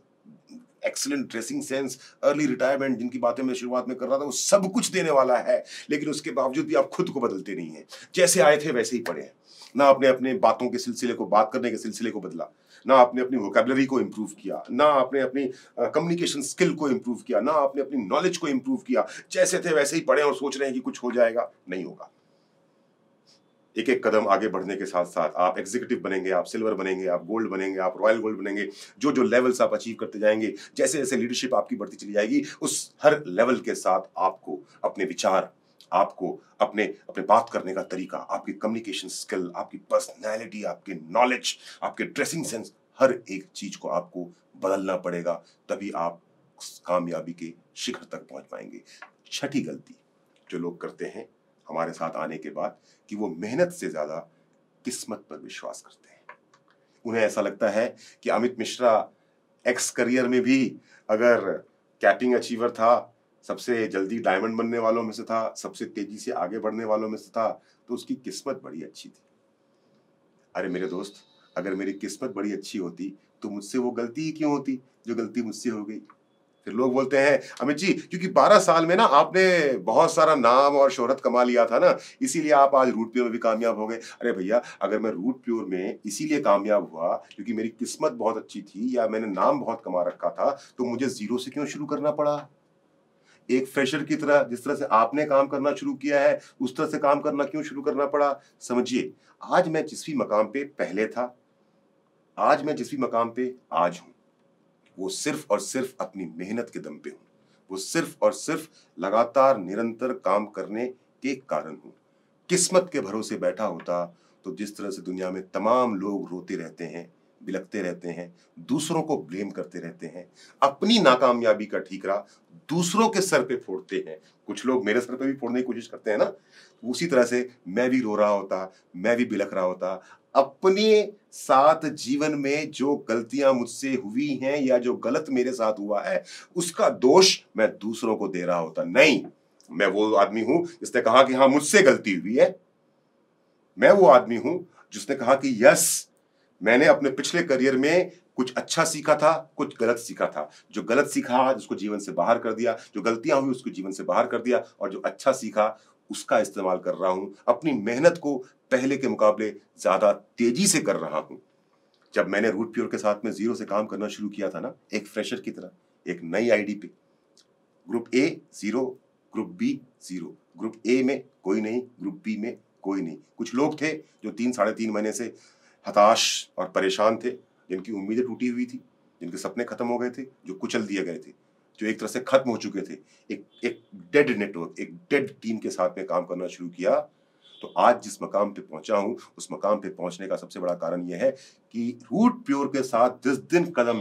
excellent dressing sense, early retirement, जिनकी बातें मैं शुरुआत में कर रहा था, वो सब कुछ देने वाला है, लेकिन उसके बावजूद भी आप खुद को बदलते नहीं हैं। जैसे आए थे वैसे ही पड़े हैं। ना आपने अपने बातों के सिलसिले को, बात करने के सिलसिले को बदला, ना आपने अपनी वोकैबुलरी को इंप्रूव किया, ना आपने अपनी कम्युनिकेशन स्किल को इंप्रूव किया, ना आपने अपनी नॉलेज को इंप्रूव किया। जैसे थे वैसे ही पड़े और सोच रहे हैं कि कुछ हो जाएगा, नहीं होगा। एक एक कदम आगे बढ़ने के साथ साथ आप एग्जीक्यूटिव बनेंगे, आप सिल्वर बनेंगे, आप गोल्ड बनेंगे, आप रॉयल गोल्ड बनेंगे। जो जो लेवल्स आप अचीव करते जाएंगे, जैसे जैसे लीडरशिप आपकी बढ़ती चली जाएगी, उस हर लेवल के साथ आपको अपने विचार, आपको अपने अपने बात करने का तरीका, आपकी कम्युनिकेशन स्किल, आपकी पर्सनैलिटी, आपके नॉलेज, आपके ड्रेसिंग सेंस, हर एक चीज को आपको बदलना पड़ेगा, तभी आप कामयाबी के शिखर तक पहुंच पाएंगे। छठी गलती जो लोग करते हैं हमारे साथ आने के बाद, कि वो मेहनत से ज्यादा किस्मत पर विश्वास करते हैं। उन्हें ऐसा लगता है कि अमित मिश्रा एक्स करियर में भी अगर कैपिंग अचीवर था, सबसे जल्दी डायमंड बनने वालों में से था, सबसे तेजी से आगे बढ़ने वालों में से था, तो उसकी किस्मत बड़ी अच्छी थी। अरे मेरे दोस्त, अगर मेरी किस्मत बड़ी अच्छी होती तो मुझसे वो गलती ही क्यों होती जो गलती मुझसे हो गई? फिर लोग बोलते हैं अमित जी, क्योंकि 12 साल में ना आपने बहुत सारा नाम और शोहरत कमा लिया था ना, इसीलिए आप आज रूट प्योर में भी कामयाब हो गए। अरे भैया, अगर मैं रूट प्योर में इसीलिए कामयाब हुआ क्योंकि मेरी किस्मत बहुत अच्छी थी या मैंने नाम बहुत कमा रखा था, तो मुझे जीरो से क्यों शुरू करना पड़ा? एक फ्रेशर की तरह, जिस तरह से आपने काम करना शुरू किया है, उस तरह से काम करना क्यों शुरू करना पड़ा? समझिए, आज मैं जिस भी मकाम पे पहले था, आज मैं जिस भी मकाम पे आज हूं, वो सिर्फ और सिर्फ अपनी मेहनत के दम पे हूं। वो सिर्फ और सिर्फ लगातार निरंतर काम करने के कारण हूं। किस्मत के भरोसे बैठा होता तो जिस तरह से दुनिया में तमाम लोग रोते रहते हैं, बिलखते रहते हैं, दूसरों को ब्लेम करते रहते हैं, अपनी नाकामयाबी का ठीकरा दूसरों के सर पे फोड़ते हैं, कुछ लोग मेरे सर पे भी फोड़ने की कोशिश करते हैं ना, उसी तरह से मैं भी रो रहा होता, मैं भी बिलख रहा होता। अपने साथ जीवन में जो गलतियां मुझसे हुई हैं या जो गलत मेरे साथ हुआ है, उसका दोष मैं दूसरों को दे रहा होता। नहीं, मैं वो आदमी हूं जिसने कहा कि हाँ मुझसे गलती हुई है। मैं वो आदमी हूं जिसने कहा कि यस, मैंने अपने पिछले करियर में कुछ अच्छा सीखा था, कुछ गलत सीखा था। जो गलत सीखा उसको जीवन से बाहर कर दिया, जो गलतियां हुई उसको जीवन से बाहर कर दिया, और जो अच्छा सीखा उसका इस्तेमाल कर रहा हूं। अपनी मेहनत को पहले के मुकाबले ज्यादा तेजी से कर रहा हूं। जब मैंने रूट प्योर के साथ में जीरो से काम करना शुरू किया था ना, एक फ्रेशर की तरह, एक नई आईडी पे, group A 0, group B 0, group A में कोई नहीं, ग्रुप बी में कोई नहीं। कुछ लोग थे जो 3-3.5 महीने से हताश और परेशान थे, जिनकी उम्मीदें टूटी हुई थी, जिनके सपने खत्म हो गए थे, जो कुचल दिए गए थे, जो एक तरह से खत्म हो चुके थे। एक डेड नेटवर्क, एक डेड टीम के साथ में काम करना शुरू किया। तो आज जिस मकाम पे पहुंचा हूं, उस मकाम पे पहुंचने का सबसे बड़ा कारण यह है कि रूट प्योर के साथ जिस दिन कदम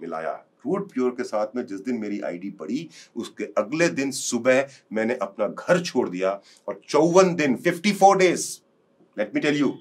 मिलाया, रूट प्योर के साथ में जिस दिन मेरी आईडी बढ़ी, उसके अगले दिन सुबह मैंने अपना घर छोड़ दिया और 54 दिन, 54 days, let me tell you,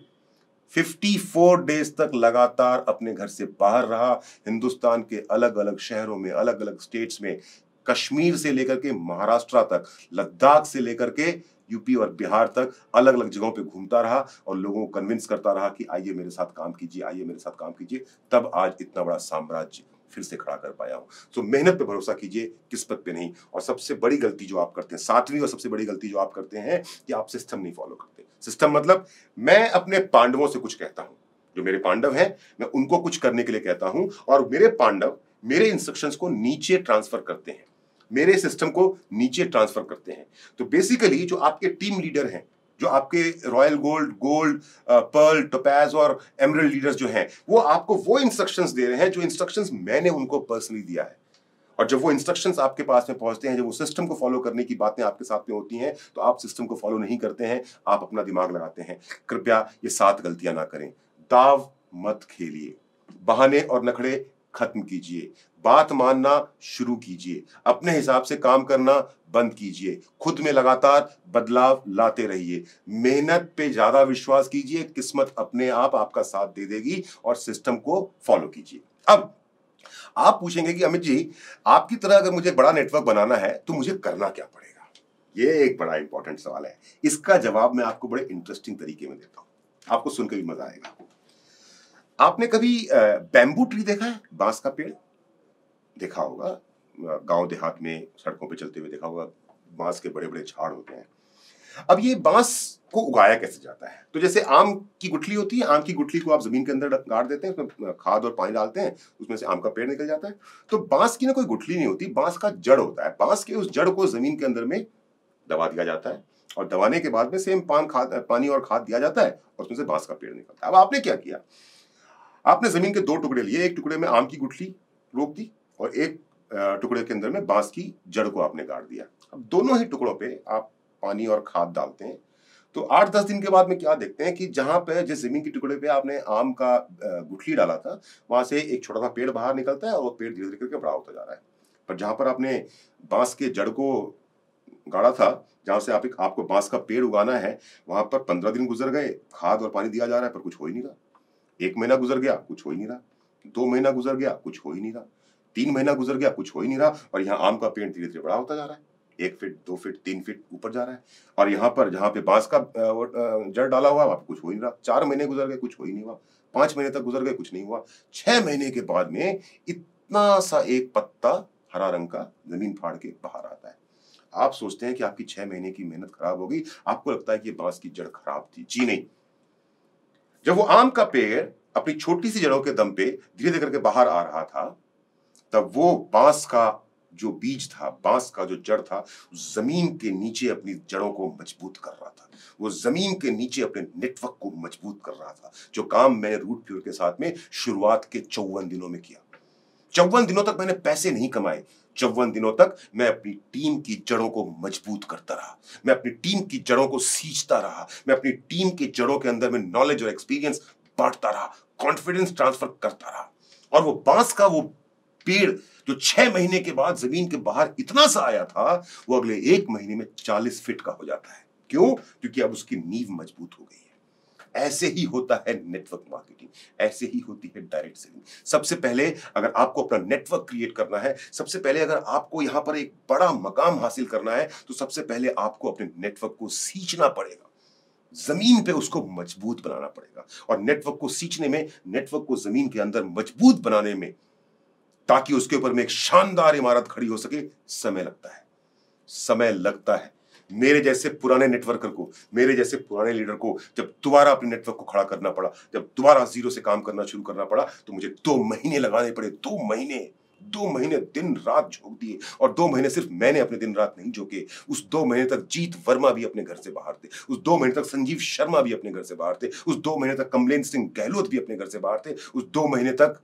54 days तक लगातार अपने घर से बाहर रहा। हिंदुस्तान के अलग अलग शहरों में, अलग अलग स्टेट्स में, कश्मीर से लेकर के महाराष्ट्र तक, लद्दाख से लेकर के यूपी और बिहार तक अलग अलग जगहों पे घूमता रहा और लोगों को कन्विंस करता रहा कि आइए मेरे साथ काम कीजिए, आइए मेरे साथ काम कीजिए। तब आज इतना बड़ा साम्राज्य फिर से खड़ा कर पाया हूं। तो मेहनत पे भरोसा कीजिए, किस्मत पे नहीं। और सबसे बड़ी गलती जो आप करते हैं, 7वीं और सबसे बड़ी गलती जो आप करते हैं, कि आप सिस्टम नहीं फॉलो करते। सिस्टम मतलब मैं अपने पांडवों से कुछ कहता हूं, जो मेरे पांडव हैं, मैं उनको कुछ करने के लिए कहता हूं और मेरे पांडव मेरे इंस्ट्रक्शंस को नीचे ट्रांसफर करते हैं, मेरे सिस्टम को नीचे ट्रांसफर करते हैं। तो बेसिकली जो आपके टीम लीडर हैं, जो आपके रॉयल गोल्ड, पर्ल, टोपैज और एमरल्ड लीडर्स जो हैं, वो आपको वो इंस्ट्रक्शंस दे रहे हैं जो इंस्ट्रक्शंस मैंने उनको पर्सनली दिया है। और जब वो इंस्ट्रक्शंस आपके पास में पहुंचते हैं, जब वो सिस्टम को फॉलो करने की बातें आपके साथ में होती हैं, तो आप सिस्टम को फॉलो नहीं करते हैं, आप अपना दिमाग लगाते हैं। कृपया ये 7 गलतियां ना करें। दाव मत खेलिए, बहाने और नखड़े खत्म कीजिए, बात मानना शुरू कीजिए, अपने हिसाब से काम करना बंद कीजिए, खुद में लगातार बदलाव लाते रहिए, मेहनत पे ज्यादा विश्वास कीजिए, किस्मत अपने आप आपका साथ दे देगी, और सिस्टम को फॉलो कीजिए। अब आप पूछेंगे कि अमित जी, आपकी तरह अगर मुझे बड़ा नेटवर्क बनाना है तो मुझे करना क्या पड़ेगा? ये एक बड़ा इंपॉर्टेंट सवाल है। इसका जवाब मैं आपको बड़े इंटरेस्टिंग तरीके में देता हूं, आपको सुनकर भी मजा आएगा। आपने कभी बैम्बू ट्री देखा है? बांस का पेड़ देखा होगा, गांव देहात में सड़कों पे चलते हुए देखा होगा, बांस के बड़े बड़े झाड़ होते हैं। अब ये बांस को उगाया कैसे जाता है? तो जैसे आम की गुठली होती है, आम की गुठली को आप जमीन के अंदर गाड़ देते हैं, उसमें खाद और पानी डालते हैं, उसमें से आम का पेड़ निकल जाता है। तो बांस की ना कोई गुठली नहीं होती, बांस का जड़ होता है। बांस के उस जड़ को जमीन के अंदर में दबा दिया जाता है और दबाने के बाद में सेम पानी और खाद दिया जाता है और उसमें से बांस का पेड़ निकलता है। अब आपने क्या किया? आपने जमीन के 2 टुकड़े लिए, एक टुकड़े में आम की गुठली रोक दी और एक टुकड़े के अंदर में बांस की जड़ को आपने गाड़ दिया। अब दोनों ही टुकड़ों पे आप पानी और खाद डालते हैं, तो 8-10 दिन के बाद में क्या देखते हैं कि जहां पे जिस जमीन के टुकड़े पे आपने आम का गुठली डाला था, वहां से एक छोटा सा पेड़ बाहर निकलता है और वो पेड़ धीरे धीरे करके बड़ा होता जा रहा है। पर जहां पर आपने बांस के जड़ को गाड़ा था, जहां से आपको बांस का पेड़ उगाना है, वहां पर 15 दिन गुजर गए, खाद और पानी दिया जा रहा है पर कुछ हो ही नहीं रहा। 1 महीना गुजर गया, कुछ हो ही नहीं रहा। 2 महीना गुजर गया, कुछ हो ही नहीं रहा। 3 महीना गुजर गया, कुछ हो ही नहीं रहा। और यहाँ आम का पेड़ धीरे धीरे बड़ा होता जा रहा है, 1 फीट, 2 फीट, 3 फीट ऊपर जा रहा है। और यहाँ पर जहाँ पे बांस का जड़ डाला हुआ, वहां पे कुछ हो ही नहीं रहा। 4 महीने गुजर गए, कुछ हो ही नहीं हुआ। 5 महीने तक गुजर गए, कुछ नहीं हुआ। 6 महीने के बाद में इतना सा एक पत्ता हरा रंग का जमीन फाड़ के बाहर आता है। आप सोचते हैं कि आपकी 6 महीने की मेहनत खराब हो गई, आपको लगता है कि बांस की जड़ खराब थी। जी नहीं, जब वो आम का पेड़ अपनी छोटी सी जड़ों के दम पे धीरे धीरे करके बाहर आ रहा था, तब वो बांस का जो बीज था, बांस का जो जड़ था, जमीन के नीचे अपनी जड़ों को मजबूत कर रहा था। वो जमीन के नीचे अपने नेटवर्क को मजबूत कर रहा था, जो काम मैंने रूट प्योर के साथ में शुरुआत के 54 दिनों में किया। 54 दिनों तक मैंने पैसे नहीं कमाए, 54 दिनों तक मैं अपनी टीम की जड़ों को मजबूत करता रहा, मैं अपनी टीम की जड़ों को सींचता रहा, मैं अपनी टीम की जड़ों के अंदर में नॉलेज और एक्सपीरियंस बांटता रहा, कॉन्फिडेंस ट्रांसफर करता रहा। और वो बांस का वो पेड़ जो 6 महीने के बाद जमीन के बाहर इतना सा आया था, वो अगले 1 महीने में 40 फीट का हो जाता है। क्यों? क्योंकि अब उसकी नींव मजबूत हो गई है। ऐसे ही होता है नेटवर्क मार्केटिंग, ऐसे ही होती है डायरेक्ट सेलिंग। सबसे पहले अगर आपको अपना नेटवर्क क्रिएट करना है, सबसे पहले अगर आपको यहां पर एक बड़ा मकाम हासिल करना है, तो सबसे पहले आपको अपने नेटवर्क को सींचना पड़ेगा, जमीन पे उसको मजबूत बनाना पड़ेगा। और नेटवर्क को सींचने में, नेटवर्क को जमीन के अंदर मजबूत बनाने में, ताकि उसके ऊपर में एक शानदार इमारत खड़ी हो सके, समय लगता है, समय लगता है। मेरे जैसे पुराने नेटवर्कर को, मेरे जैसे पुराने लीडर को जब दोबारा अपने नेटवर्क को खड़ा करना पड़ा, जब दोबारा जीरो से काम करना शुरू करना पड़ा, तो मुझे 2 महीने लगाने पड़े। 2 महीने दिन रात झोंक दिए, और 2 महीने सिर्फ मैंने अपने दिन रात नहीं झोंके। उस 2 महीने तक जीत वर्मा भी अपने घर से बाहर थे, उस 2 महीने तक संजीव शर्मा भी अपने घर से बाहर थे, उस 2 महीने तक कमलेन सिंह गहलोत भी अपने घर से बाहर थे, उस 2 महीने तक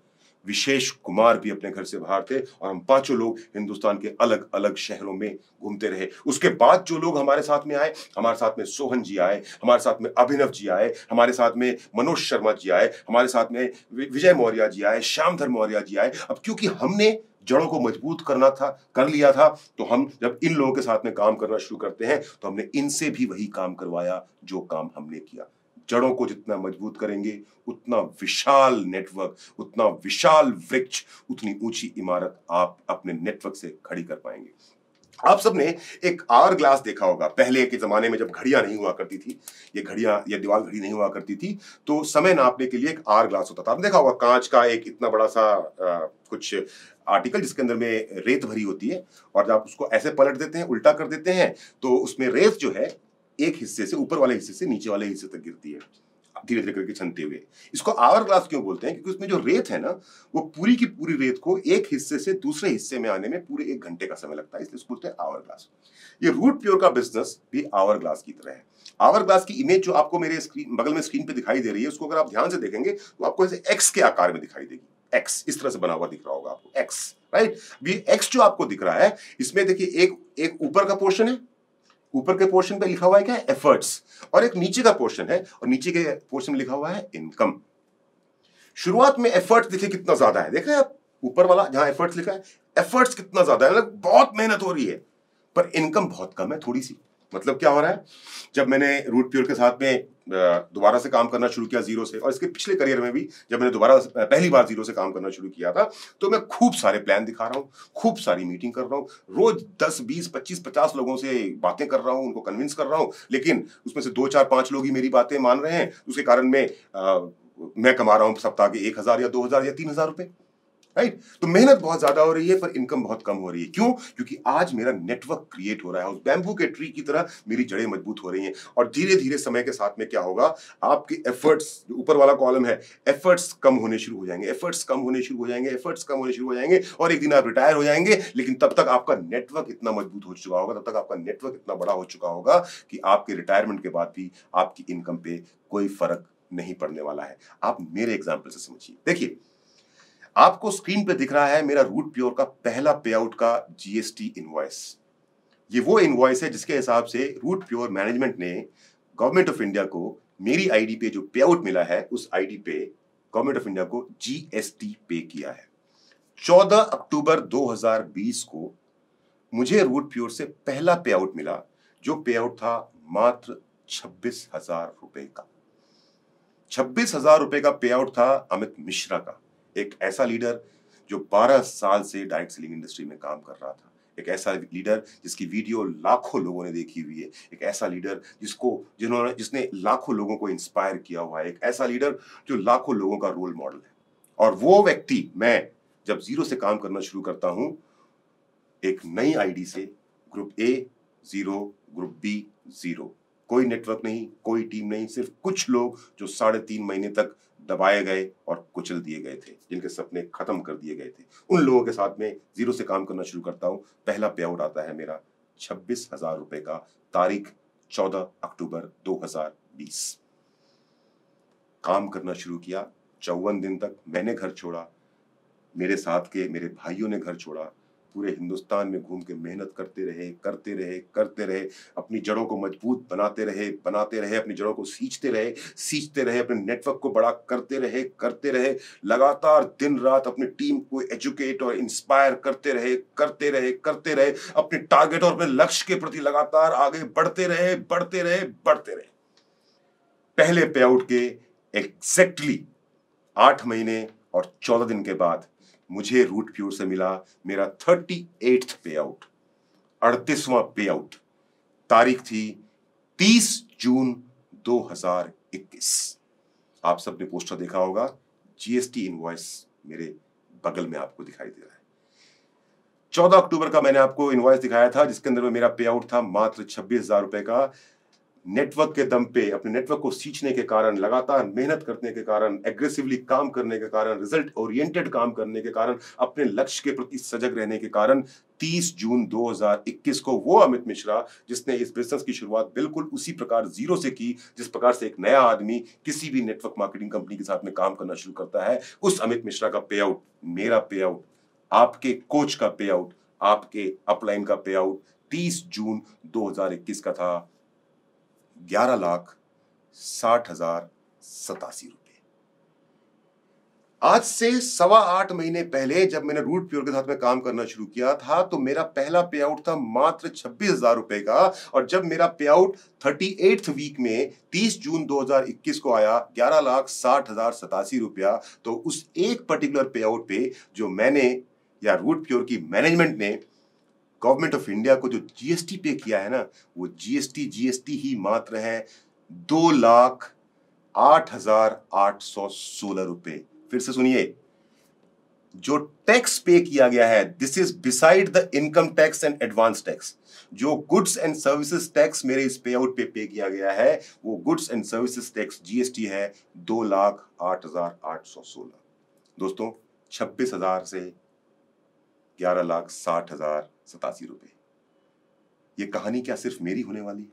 विशेष कुमार भी अपने घर से बाहर थे, और हम पांचों लोग हिंदुस्तान के अलग अलग शहरों में घूमते रहे। उसके बाद जो लोग हमारे साथ में आए, हमारे साथ में सोहन जी आए, हमारे साथ में अभिनव जी आए, हमारे साथ में मनोज शर्मा जी आए, हमारे साथ में विजय मौर्य जी आए, श्यामधर मौर्य जी आए। अब क्योंकि हमने जड़ों को मजबूत करना था, कर लिया था, तो हम जब इन लोगों के साथ में काम करना शुरू करते हैं, तो हमने इनसे भी वही काम करवाया जो काम हमने किया। जड़ों को जितना मजबूत करेंगे, उतना विशाल नेटवर्क, उतना विशाल वृक्ष, उतनी ऊंची इमारत आप अपने नेटवर्क से खड़ी कर पाएंगे। आप सबने एक आवर ग्लास देखा होगा। पहले के जमाने में जब घड़ियां नहीं हुआ करती थी, ये घड़ियां या दीवार घड़ी नहीं हुआ करती थी, तो समय नापने के लिए एक आवर ग्लास होता था। आपने देखा होगा कांच का एक इतना बड़ा सा कुछ आर्टिकल जिसके अंदर में रेत भरी होती है, और जब आप उसको ऐसे पलट देते हैं, उल्टा कर देते हैं, तो उसमें रेत जो है एक हिस्से से, ऊपर वाले हिस्से से नीचे वाले हिस्से तक गिरती है, धीरे धीरे करके छनते हुए। इसको आवर ग्लास क्यों बोलते हैं? क्योंकि उसमें जो रेत है ना, वो पूरी की पूरी रेत को एक हिस्से से दूसरे हिस्से में आने में पूरे 1 घंटे का समय लगता है, इसलिए इसको बोलते हैं आवर ग्लास। ये रूट प्योर का बिजनेस भी आवर ग्लास की तरह है। आवर ग्लास की इमेज जो आपको मेरे स्क्रीन बगल में स्क्रीन पे दिखाई दे रही है, उसको अगर आप ध्यान से देखेंगे तो आपको ऐसे एक्स के आकार में दिखाई देगी। एक्स इस तरह से बना हुआ दिख रहा होगा आपको, एक्स, राइट। ये एक्स जो आपको दिख रहा है, इसमें देखिए एक ऊपर का पोर्शन है, ऊपर के पोर्शन पे लिखा हुआ है क्या? एफर्ट्स। और एक नीचे का पोर्शन है, और नीचे के पोर्शन में लिखा हुआ है इनकम। शुरुआत में एफर्ट्स देखिए कितना ज्यादा है, देखा है आप? ऊपर वाला जहां एफर्ट्स लिखा है, एफर्ट्स कितना ज्यादा है, मतलब बहुत मेहनत हो रही है, पर इनकम बहुत कम है, थोड़ी सी। मतलब क्या हो रहा है, जब मैंने रूट प्योर के साथ में दोबारा से काम करना शुरू किया जीरो से, और इसके पिछले करियर में भी जब मैंने दोबारा पहली बार जीरो से काम करना शुरू किया था, तो मैं खूब सारे प्लान दिखा रहा हूँ, खूब सारी मीटिंग कर रहा हूँ, रोज 10, 20, 25, 50 लोगों से बातें कर रहा हूँ, उनको कन्विंस कर रहा हूँ, लेकिन उसमें से 2, 4, 5 लोग ही मेरी बातें मान रहे हैं। उसके कारण मैं कमा रहा हूँ सप्ताह के 1,000 या 2,000 या 3,000 रुपए, राइट। तो मेहनत बहुत ज्यादा हो रही है, पर इनकम बहुत कम हो रही है। क्यों? क्योंकि आज मेरा नेटवर्क क्रिएट हो रहा है, उस बैम्बू के ट्री की तरह मेरी जड़ें मजबूत हो रही हैं, और धीरे धीरे समय के साथ में क्या होगा, आपके एफर्ट्स, जो ऊपर वाला कॉलम है, एफर्ट्स कम होने शुरू हो जाएंगे, एफर्ट्स कम होने शुरू हो जाएंगे, एफर्ट्स कम होने शुरू हो जाएंगे, और एक दिन आप रिटायर हो जाएंगे। लेकिन तब तक आपका नेटवर्क इतना मजबूत हो चुका होगा, तब तक आपका नेटवर्क इतना बड़ा हो चुका होगा कि आपके रिटायरमेंट के बाद भी आपकी इनकम पे कोई फर्क नहीं पड़ने वाला है। आप मेरे एग्जाम्पल से समझिए। देखिए, आपको स्क्रीन पे दिख रहा है मेरा रूट प्योर का पहला पे आउट का जीएसटी इनवॉइस। ये वो इनवॉइस है जिसके हिसाब से रूट प्योर मैनेजमेंट ने गवर्नमेंट ऑफ इंडिया को मेरी आईडी पे जो पे आउट मिला है, उस आईडी पे गवर्नमेंट ऑफ इंडिया को जीएसटी पे किया है। 14 अक्टूबर 2020 को मुझे रूट प्योर से पहला पे आउट मिला, जो पे आउट था मात्र 26,000 रुपए का। 26,000 रुपए का पे आउट था अमित मिश्रा का, एक ऐसा लीडर जो 12 साल से डायरेक्ट सेलिंग इंडस्ट्री में काम कर रहा था, एक ऐसा लीडर जिसकी वीडियो लाखों लोगों ने देखी हुई है, एक ऐसा लीडर जिसने लाखों लोगों को इंस्पायर किया हुआ है, एक ऐसा लीडर जो लाखों लोगों का रोल मॉडल है। और वो व्यक्ति, मैं जब जीरो से काम करना शुरू करता हूं, एक नई आईडी से, ग्रुप ए 0, ग्रुप बी 0, कोई नेटवर्क नहीं, कोई टीम नहीं, सिर्फ कुछ लोग जो 3.5 महीने तक दबाए गए और कुचल दिए गए थे, जिनके सपने खत्म कर दिए गए थे। उन लोगों के साथ में जीरो से काम करना शुरू करता हूं। पहला पे आउट आता है मेरा 26,000 रुपए का, तारीख 14 अक्टूबर 2020। काम करना शुरू किया, 54 दिन तक मैंने घर छोड़ा, मेरे साथ के मेरे भाइयों ने घर छोड़ा, पूरे हिंदुस्तान में घूम के मेहनत करते रहे, अपनी जड़ों को मजबूत बनाते रहे, अपनी जड़ों को सींचते रहे, अपने नेटवर्क को बड़ा करते रहे, लगातार दिन रात अपनी टीम को एजुकेट और इंस्पायर करते रहे, अपने टारगेट और अपने लक्ष्य के प्रति लगातार आगे बढ़ते रहे। पहले पे आउट के एग्जैक्टली 8 महीने और 14 दिन के बाद मुझे रूट प्योर से मिला मेरा 38th पे आउट, 38वां पे आउट। तारीख थी 30 जून 2021। आप सबने पोस्टर देखा होगा, जीएसटी इनवॉइस मेरे बगल में आपको दिखाई दे रहा है। 14 अक्टूबर का मैंने आपको इनवॉइस दिखाया था जिसके अंदर में मेरा पे आउट था मात्र 26,000 रुपए का। नेटवर्क के दम पे, अपने नेटवर्क को सींचने के कारण, लगातार मेहनत करने के कारण, एग्रेसिवली काम करने के कारण, रिजल्ट ओरिएंटेड काम करने के कारण, अपने लक्ष्य के प्रति सजग रहने के कारण 30 जून 2021 को वो अमित मिश्रा जिसने इस बिजनेस की शुरुआत बिल्कुल उसी प्रकार जीरो से की जिस प्रकार से एक नया आदमी किसी भी नेटवर्क मार्केटिंग कंपनी के साथ में काम करना शुरू करता है, उस अमित मिश्रा का पे आउट, मेरा पे आउट, आपके कोच का पे आउट, आपके अपलाइन का पे आउट 30 जून 2021 का था 11,60,87 रुपए। आज से 8.25 महीने पहले जब मैंने रूट प्योर के साथ में काम करना शुरू किया था तो मेरा पहला पे आउट था मात्र 26,000 रुपए का, और जब मेरा पे आउट 38th वीक में 30 जून 2021 को आया 11,60,87 रुपया, तो उस एक पर्टिकुलर पे आउट पे जो मैंने या रूट प्योर की मैनेजमेंट ने गवर्नमेंट ऑफ इंडिया को जो जीएसटी पे किया है ना, वो जीएसटी ही मात्र है 2,08,816 रुपए। फिर से सुनिए, जो टैक्स पे किया गया है, this is beside the income tax and advance tax. जो गुड्स एंड सर्विसेज टैक्स मेरे इस पे आउट पे किया गया है, वो goods and services tax GST है 2,08,816। दोस्तों, 26,000 से 11,60,87 रुपए। ये कहानी क्या सिर्फ मेरी होने वाली है?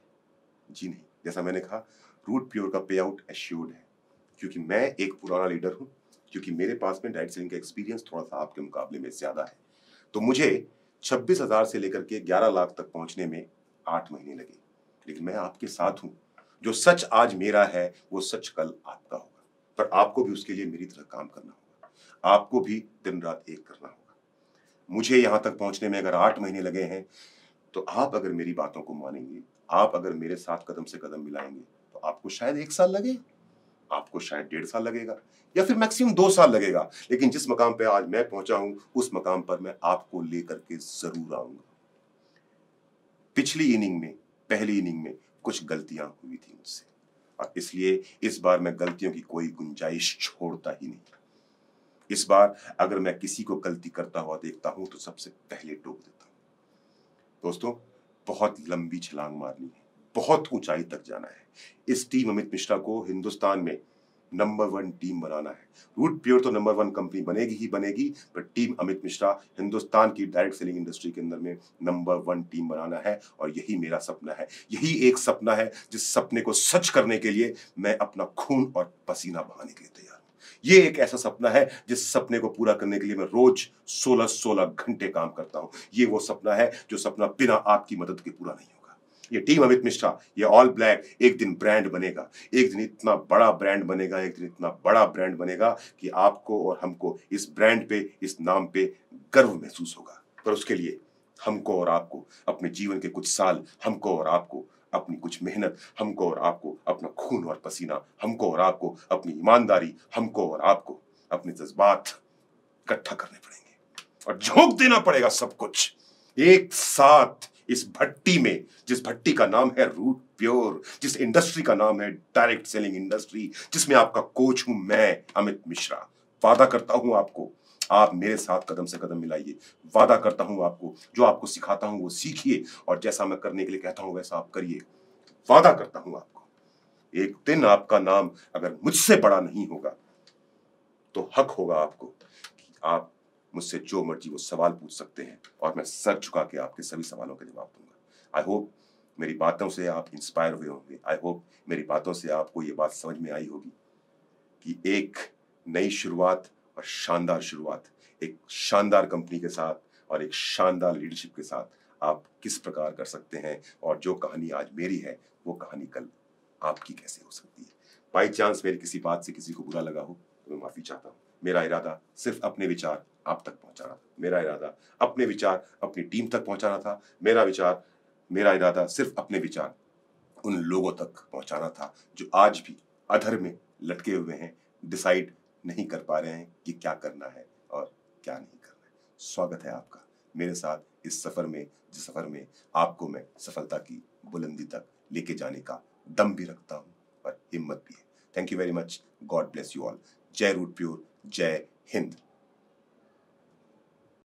जी नहीं। जैसा मैंने कहा, रूट प्योर का पे आउट एश्योर्ड है, क्योंकि मैं एक पुराना लीडर हूं, क्योंकि मेरे पास में डायरेक्ट सेलिंग का एक्सपीरियंस थोड़ा सा आपके मुकाबले में ज्यादा है। तो मुझे 26,000 से लेकर के 11 लाख तक पहुंचने में 8 महीने लगे। लेकिन मैं आपके साथ हूं। जो सच आज मेरा है वो सच कल आपका होगा, पर आपको भी उसके लिए मेरी तरह काम करना होगा। आपको भी दिन रात एक करना होगा। मुझे यहां तक पहुंचने में अगर 8 महीने लगे हैं, तो आप अगर मेरी बातों को मानेंगे, आप अगर मेरे साथ कदम से कदम मिलाएंगे, तो आपको शायद 1 साल लगे, आपको शायद 1.5 साल लगेगा, या फिर मैक्सिमम 2 साल लगेगा। लेकिन जिस मकाम पे आज मैं पहुंचा हूं, उस मकाम पर मैं आपको लेकर के जरूर आऊंगा। पिछली इनिंग में, पहली इनिंग में कुछ गलतियां हुई थी मुझसे, और इसलिए इस बार मैं गलतियों की कोई गुंजाइश छोड़ता ही नहीं। इस बार अगर मैं किसी को गलती करता हुआ देखता हूं तो सबसे पहले टोक देता हूं। दोस्तों, बहुत लंबी छलांग मारनी है, बहुत ऊंचाई तक जाना है। इस टीम अमित मिश्रा को हिंदुस्तान में नंबर 1 टीम बनाना है। रूट प्योर तो नंबर 1 कंपनी बनेगी ही बनेगी, पर टीम अमित मिश्रा हिंदुस्तान की डायरेक्ट सेलिंग इंडस्ट्री के अंदर में नंबर 1 टीम बनाना है, और यही मेरा सपना है। यही एक सपना है जिस सपने को सच करने के लिए मैं अपना खून और पसीना बहाने के लिए तैयार हूं। ये एक ऐसा सपना है जिस सपने को पूरा करने के लिए मैं रोज 16-16 घंटे काम करता हूं। ये वो सपना है जो सपना बिना आपकी मदद के पूरा नहीं होगा। ये टीम अमित मिश्रा, ये ऑल ब्लैक एक दिन ब्रांड बनेगा। एक दिन इतना बड़ा ब्रांड बनेगा, एक दिन इतना बड़ा ब्रांड बनेगा कि आपको और हमको इस ब्रांड पे, इस नाम पे गर्व महसूस होगा। पर उसके लिए हमको और आपको अपने जीवन के कुछ साल, हमको और आपको अपनी कुछ मेहनत, हमको और आपको अपना खून और पसीना, हमको और आपको अपनी ईमानदारी, हमको और आपको अपने जज्बात इकट्ठा करने पड़ेंगे और झोंक देना पड़ेगा सब कुछ एक साथ इस भट्टी में, जिस भट्टी का नाम है रूट प्योर, जिस इंडस्ट्री का नाम है डायरेक्ट सेलिंग इंडस्ट्री, जिसमें आपका कोच हूं मैं अमित मिश्रा। वादा करता हूं आपको, आप मेरे साथ कदम से कदम मिलाइए। वादा करता हूं आपको, जो आपको सिखाता हूं वो सीखिए, और जैसा मैं करने के लिए कहता हूं वैसा आप करिए। वादा करता हूं आपको, एक दिन आपका नाम अगर मुझसे बड़ा नहीं होगा तो हक होगा आपको कि आप मुझसे जो मर्जी वो सवाल पूछ सकते हैं, और मैं सर झुका के आपके सभी सवालों के जवाब दूंगा। आई होप मेरी बातों से आप इंस्पायर हुए होंगे। आई होप मेरी बातों से आपको ये बात समझ में आई होगी कि एक नई शुरुआत और शानदार शुरुआत, एक शानदार कंपनी के साथ और एक शानदार लीडरशिप के साथ आप किस प्रकार कर सकते हैं, और जो कहानी आज मेरी है वो कहानी कल आपकी कैसे हो सकती है। बाई चांस मेरी किसी बात से किसी को बुरा लगा हो तो मैं माफी चाहता हूँ। मेरा इरादा सिर्फ अपने विचार आप तक पहुंचाना था। मेरा इरादा अपने विचार अपनी टीम तक पहुंचाना था। मेरा इरादा सिर्फ अपने विचार उन लोगों तक पहुंचाना था जो आज भी अधर में लटके हुए हैं, डिसाइड नहीं कर पा रहे हैं कि क्या करना है और क्या नहीं करना है। स्वागत है आपका मेरे साथ इस सफर में, जिस सफर में आपको मैं सफलता की बुलंदी तक लेके जाने का दम भी रखता हूं और हिम्मत भी है। Thank you very much. God bless you all. जय रूट प्योर, जय हिंद।